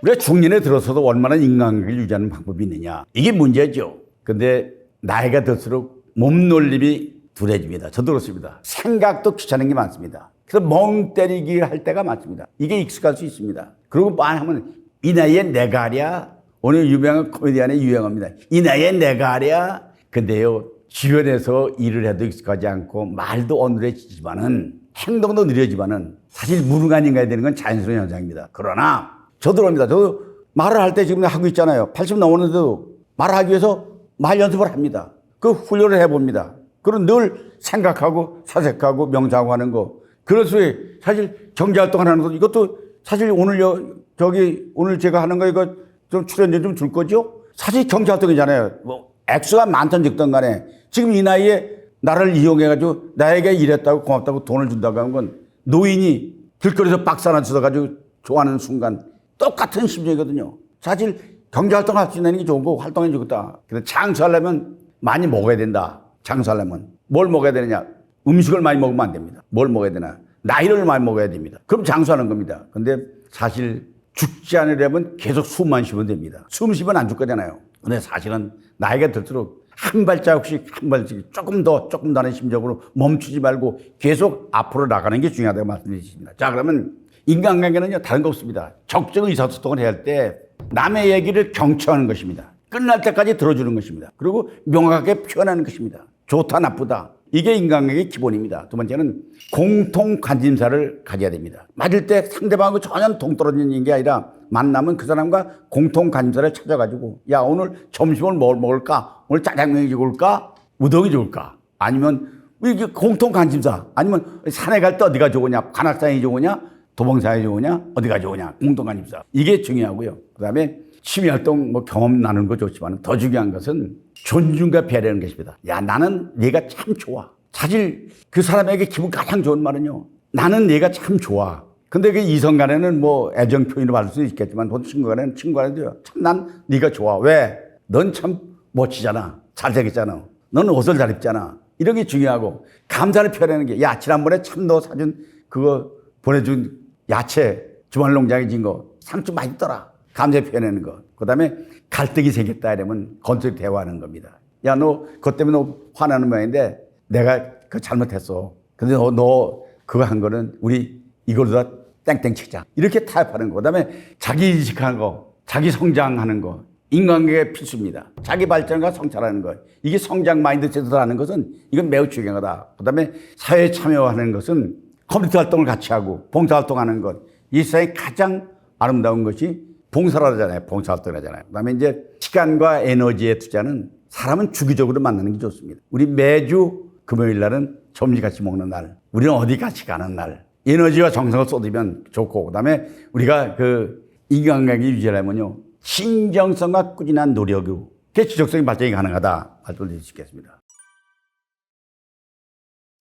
우리가 중년에 들어서도 얼마나 인간관계를 유지하는 방법이 있느냐. 이게 문제죠. 근데 나이가 들수록 몸놀림이 둔해집니다. 저도 그렇습니다. 생각도 귀찮은 게 많습니다. 그래서 멍 때리기 할 때가 많습니다. 이게 익숙할 수 있습니다. 그리고 말하면 이 나이에 내가 하랴. 오늘 유명한 코미디언의 유행어입니다. 이 나이에 내가 하랴. 근데요, 주변에서 일을 해도 익숙하지 않고 말도 어눌해지지만은 행동도 느려지만은 사실 무능한 인간이 되는 건 자연스러운 현상입니다. 그러나 저도 그럽니다. 저도 말을 할 때 지금 하고 있잖아요. 80 넘었는데도 말을 하기 위해서 말 연습을 합니다. 그 훈련을 해봅니다. 그럼 늘 생각하고 사색하고 명상하고 하는 거. 그래서 사실 경제활동 하는 것 이것도 사실 오늘 제가 하는 거 이거 좀 출연료 좀 줄 거죠? 사실 경제활동이잖아요. 뭐 액수가 많든 적든 간에 지금 이 나이에 나를 이용해가지고 나에게 일했다고 고맙다고 돈을 준다고 하는 건 노인이 길거리에서 박스 하나 주워가지고 좋아하는 순간 똑같은 심정이거든요. 사실 경제활동 할 수 있는 게 좋은 거 활동해 주겠다. 근데 장수하려면 많이 먹어야 된다. 장수하려면. 뭘 먹어야 되느냐. 음식을 많이 먹으면 안 됩니다. 뭘 먹어야 되나. 나이를 많이 먹어야 됩니다. 그럼 장수하는 겁니다. 근데 사실 죽지 않으려면 계속 숨만 쉬면 됩니다. 숨 쉬면 안 죽거잖아요. 근데 사실은 나이가 들수록 한 발자국씩 한 발자국 조금 더 하는 심적으로 멈추지 말고 계속 앞으로 나가는 게 중요하다고 말씀드리겠습니다. 자, 그러면 인간관계는요, 다른 거 없습니다. 적정 의사소통을 해야 할 때 남의 얘기를 경청하는 것입니다. 끝날 때까지 들어주는 것입니다. 그리고 명확하게 표현하는 것입니다. 좋다, 나쁘다. 이게 인간관계의 기본입니다. 두 번째는 공통 관심사를 가져야 됩니다. 맞을 때 상대방하고 전혀 동떨어지는 게 아니라 만나면 그 사람과 공통 관심사를 찾아가지고 야, 오늘 점심을 뭘 먹을까? 오늘 짜장면이 좋을까? 우동이 좋을까? 아니면 이게 공통 관심사. 아니면 산에 갈 때 어디가 좋으냐? 관악산이 좋으냐? 도봉산이 좋으냐? 어디가 좋으냐? 공통 관심사. 이게 중요하고요. 그다음에 취미활동 경험 나누는 거 좋지만 더 중요한 것은 존중과 배려하는 것입니다. 야, 나는 얘가 참 좋아. 사실 그 사람에게 기분 가장 좋은 말은요. 나는 얘가 참 좋아. 근데 그 이성 간에는 애정 표현을 받을 수 있겠지만 또 친구 간에도요. 참 난 네가 좋아. 왜? 넌 참 멋지잖아. 잘생겼잖아. 너는 옷을 잘 입잖아. 이런 게 중요하고 감사를 표현하는 게 야, 지난번에 참 너 사준 그거 보내준 야채 주말농장에 진 거 상추 맛있더라. 감사 표현하는 거. 그 다음에 갈등이 생겼다 이러면 건설히 대화하는 겁니다. 야, 너 그것 때문에 너 화나는 모양인데 내가 그거 잘못했어. 근데 너 그거 한 거는 우리 이걸로 다 땡땡 치자. 이렇게 타협하는 거. 그 다음에 자기 인식하는 거, 자기 성장하는 거. 인간관계가 필수입니다. 자기 발전과 성찰하는 것. 이게 성장 마인드셋이라는 것은 이건 매우 중요하다. 그 다음에 사회에 참여하는 것은 커뮤니티 활동을 같이 하고 봉사활동하는 것. 이 세상에 가장 아름다운 것이 봉사라잖아요. 봉사활동을 하잖아요. 그 다음에 이제 시간과 에너지의 투자는 사람은 주기적으로 만나는 게 좋습니다. 우리 매주 금요일 날은 점심 같이 먹는 날. 우리는 어디 같이 가는 날. 에너지와 정성을 쏟으면 좋고. 그 다음에 우리가 그 인간관계 유지하려면요. 신정성과 꾸준한 노력으로 지속적인 발전이 가능하다. 말씀드릴 수 있겠습니다.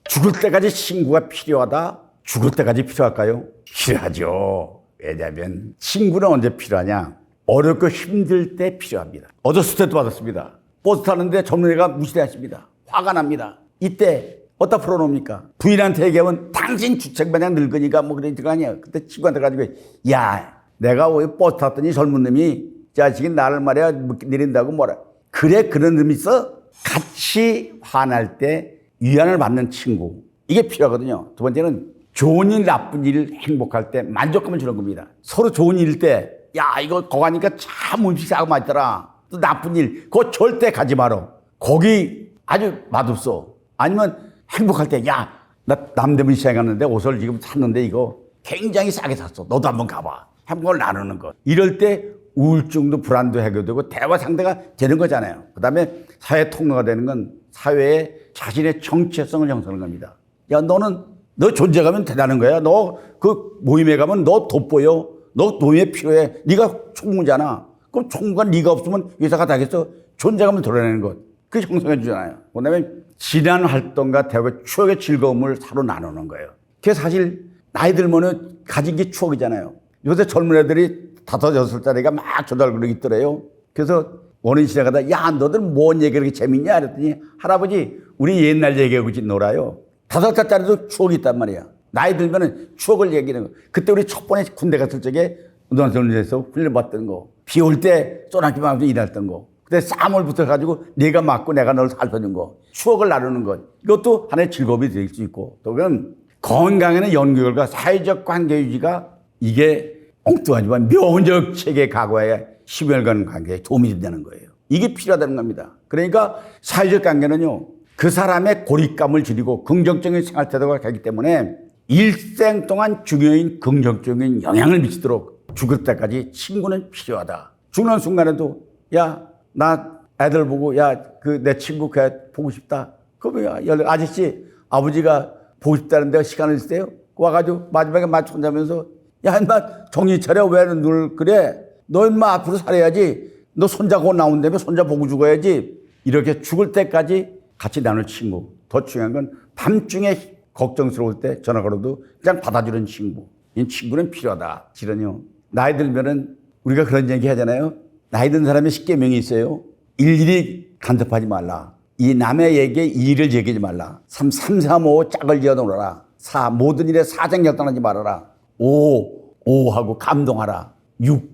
죽을 때까지 친구가 필요하다? 죽을 때까지 필요할까요? 필요하죠. 왜냐하면 친구는 언제 필요하냐? 어렵고 힘들 때 필요합니다. 어제 스트레스 받았습니다. 버스 타는데 젊은 애가 무시하십니다. 화가 납니다. 이때 어디다 풀어놓습니까? 부인한테 얘기하면 당신 주책마냥 늙으니까 뭐 그런 거 아니야. 그때 친구한테 가지고 야 내가 왜 버스 탔더니 젊은 놈이 자식이 나를 말이야 내린다고 뭐라. 그래 그런 놈이 있어? 같이 화날 때 위안을 받는 친구. 이게 필요하거든요. 두 번째는 좋은 일 나쁜 일 행복할 때 만족감을 주는 겁니다. 서로 좋은 일일 때 야 이거 거 가니까 참 음식 싸고 맛있더라. 또 나쁜 일 그거 절대 가지 마라. 거기 아주 맛없어. 아니면 행복할 때 야 나 남대문 시장에 갔는데 옷을 지금 샀는데 이거 굉장히 싸게 샀어. 너도 한번 가봐. 행복을 나누는 것. 이럴 때 우울증도 불안도 해결되고 대화 상대가 되는 거잖아요. 그다음에 사회 통로가 되는 건 사회에 자신의 정체성을 형성하는 겁니다. 야 너는 너 존재감은 대단한 거야. 너 그 모임에 가면 너 돋보여. 너 모임에 필요해. 네가 총무잖아. 그럼 총무가 네가 없으면 회사가 다겠어. 존재감을 드러내는 것. 그게 형성해 주잖아요. 그다음에 지난 활동과 대화의 추억의 즐거움을 서로 나누는 거예요. 그게 사실 나이 들면은 가진 게 추억이잖아요. 요새 젊은 애들이 5, 6살짜리가 막 조달그러고 있더래요. 그래서 원인 지나가다 야 너들 뭔 얘기 그렇게 재밌냐 그랬더니 할아버지 우리 옛날 얘기하고 놀아요. 5살짜리도 추억이 있단 말이야. 나이 들면은 추억을 얘기하는 거. 그때 우리 첫 번에 군대 갔을 적에 운동선수에서 훈련받던 거. 비 올 때 쪼나기만 하고 일했던 거. 그때 쌈을 붙어가지고 내가 맞고 내가 널 살펴준 거. 추억을 나누는 것. 이것도 하나의 즐거움이 될 수 있고. 또 그건 건강에는 연구결과 사회적 관계 유지가 이게 엉뚱하지만 명적 체계 각오에 10여일간 관계에 도움이 된다는 거예요. 이게 필요하다는 겁니다. 그러니까 사회적 관계는요. 그 사람의 고립감을 줄이고 긍정적인 생활 태도가 가기 때문에 일생 동안 중요한 긍정적인 영향을 미치도록 죽을 때까지 친구는 필요하다. 죽는 순간에도 야, 나 애들 보고 야, 그 내 친구 걔 보고 싶다. 그러면 아저씨 아버지가 보고 싶다는데 시간을 있어요? 와가지고 마지막에 맞춰 자면서 야, 인마 정신 차려. 왜 늘 그래? 너 인마 앞으로 살아야지. 너 손자고 나온다며 손자 보고 죽어야지. 이렇게 죽을 때까지 같이 나눌 친구. 더 중요한 건 밤중에 걱정스러울 때 전화 걸어도 그냥 받아주는 친구. 이 친구는 필요하다. 실은요. 나이 들면은 우리가 그런 얘기 하잖아요. 나이 든 사람의 10계명이 있어요. 일일이 간섭하지 말라. 이 남의 얘기에 일을 얘기하지 말라. 3, 3, 5 짝을 지어 놓으라. 4, 모든 일에 사정결단하지 말아라. 5 하고 감동하라. 6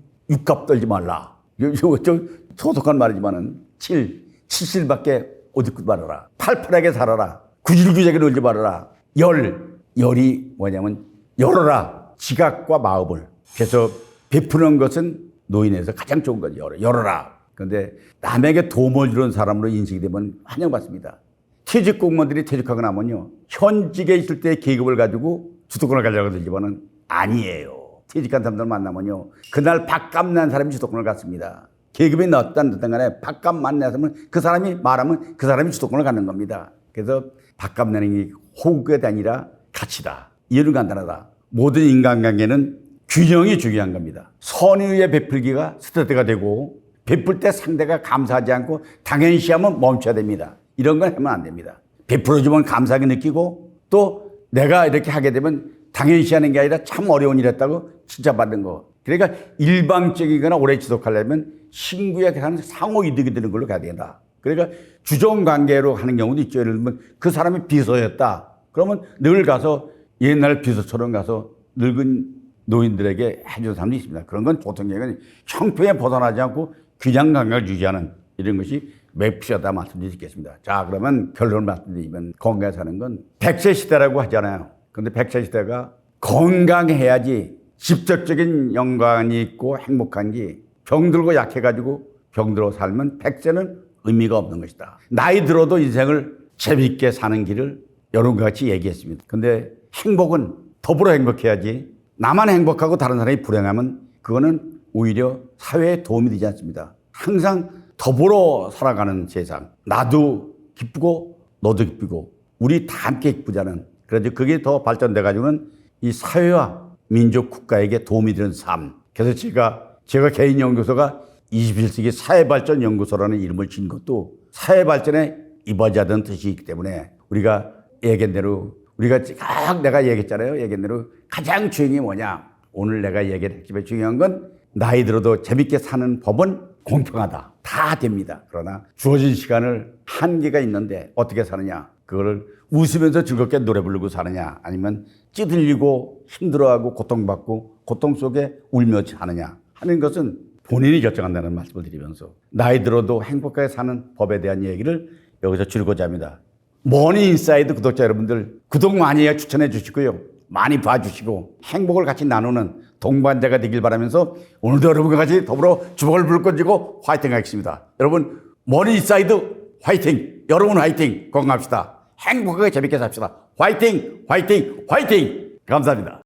값 떨지 말라. 이거 좀 소속한 말이지만은 7 7밖에 옷 입고 말아라. 팔팔하게 살아라. 구질구질하게 놀지 말아라. 열이 뭐냐면 열어라. 지각과 마음을. 그래서 베푸는 것은 노인에서 가장 좋은 거죠. 열어라. 그런데 남에게 도움을 주는 사람으로 인식이 되면 환영받습니다. 퇴직 공무원들이 퇴직하고 나면요. 현직에 있을 때 계급을 가지고 주도권을 가져가고 들지만은 아니에요. 퇴직한 사람들 만나면요. 그날 밥값 난 사람이 주도권을 갖습니다. 계급이 넣었든 간에 밥값 만나서면 그 사람이 말하면 그 사람이 주도권을 갖는 겁니다. 그래서 밥값 내는 게 호구가 아니라 가치다. 이유는 간단하다. 모든 인간관계는 균형이 중요한 겁니다. 선의의 베풀기가 스트레스가 되고 베풀 때 상대가 감사하지 않고 당연시하면 멈춰야 됩니다. 이런 건 하면 안 됩니다. 베풀어주면 감사하게 느끼고 또 내가 이렇게 하게 되면 당연시하는 게 아니라 참 어려운 일 했다고 칭찬받는 거. 그러니까 일방적이거나 오래 지속하려면 신구에 하는 상호 이득이 되는 걸로 가야 된다. 그러니까 주종 관계로 하는 경우도 있죠. 예를 들면 그 사람이 비서였다. 그러면 늘 가서 옛날 비서처럼 가서 늙은 노인들에게 해주는 사람도 있습니다. 그런 건 보통 경우는 형평에 벗어나지 않고 균형 감각을 유지하는 이런 것이 매우 필요하다 말씀드리겠습니다. 자, 그러면 결론을 말씀드리면 건강에 사는 건 100세 시대라고 하잖아요. 그런데 100세 시대가 건강해야지 직접적인 영광이 있고 행복한 게 병들고 약해가지고 병들어 살면 100세는 의미가 없는 것이다. 나이 들어도 인생을 재미있게 사는 길을 여러분과 같이 얘기했습니다. 근데 행복은 더불어 행복해야지 나만 행복하고 다른 사람이 불행하면 그거는 오히려 사회에 도움이 되지 않습니다. 항상 더불어 살아가는 세상. 나도 기쁘고 너도 기쁘고 우리 다 함께 기쁘자는 그래서 그게 더 발전돼가지고는 이 사회와 민족 국가에게 도움이 되는 삶. 그래서 제가 개인 연구소가 21세기 사회발전연구소라는 이름을 지은 것도 사회발전에 이바지하던 뜻이 있기 때문에 우리가 얘기한 대로 우리가 내가 얘기했잖아요. 얘기한 대로 가장 중요한 게 뭐냐. 오늘 내가 얘기했지만 중요한 건 나이 들어도 재밌게 사는 법은 공평하다. 다 됩니다. 그러나 주어진 시간을 한계가 있는데 어떻게 사느냐. 그거를 웃으면서 즐겁게 노래 부르고 사느냐, 아니면 찌들리고 힘들어하고 고통받고 고통 속에 울며 사느냐 하는 것은 본인이 결정한다는 말씀을 드리면서 나이 들어도 행복하게 사는 법에 대한 얘기를 여기서 줄이고자 합니다. 머니인사이드 구독자 여러분들 구독 많이 해 추천해 주시고요. 많이 봐주시고 행복을 같이 나누는 동반자가 되길 바라면서 오늘도 여러분과 같이 더불어 주먹을 불끈 쥐고 화이팅 하겠습니다. 여러분 머니인사이드 화이팅! 여러분 화이팅! 건강합시다. 행복하게 재밌게 삽시다. 화이팅! 화이팅! 화이팅! 감사합니다.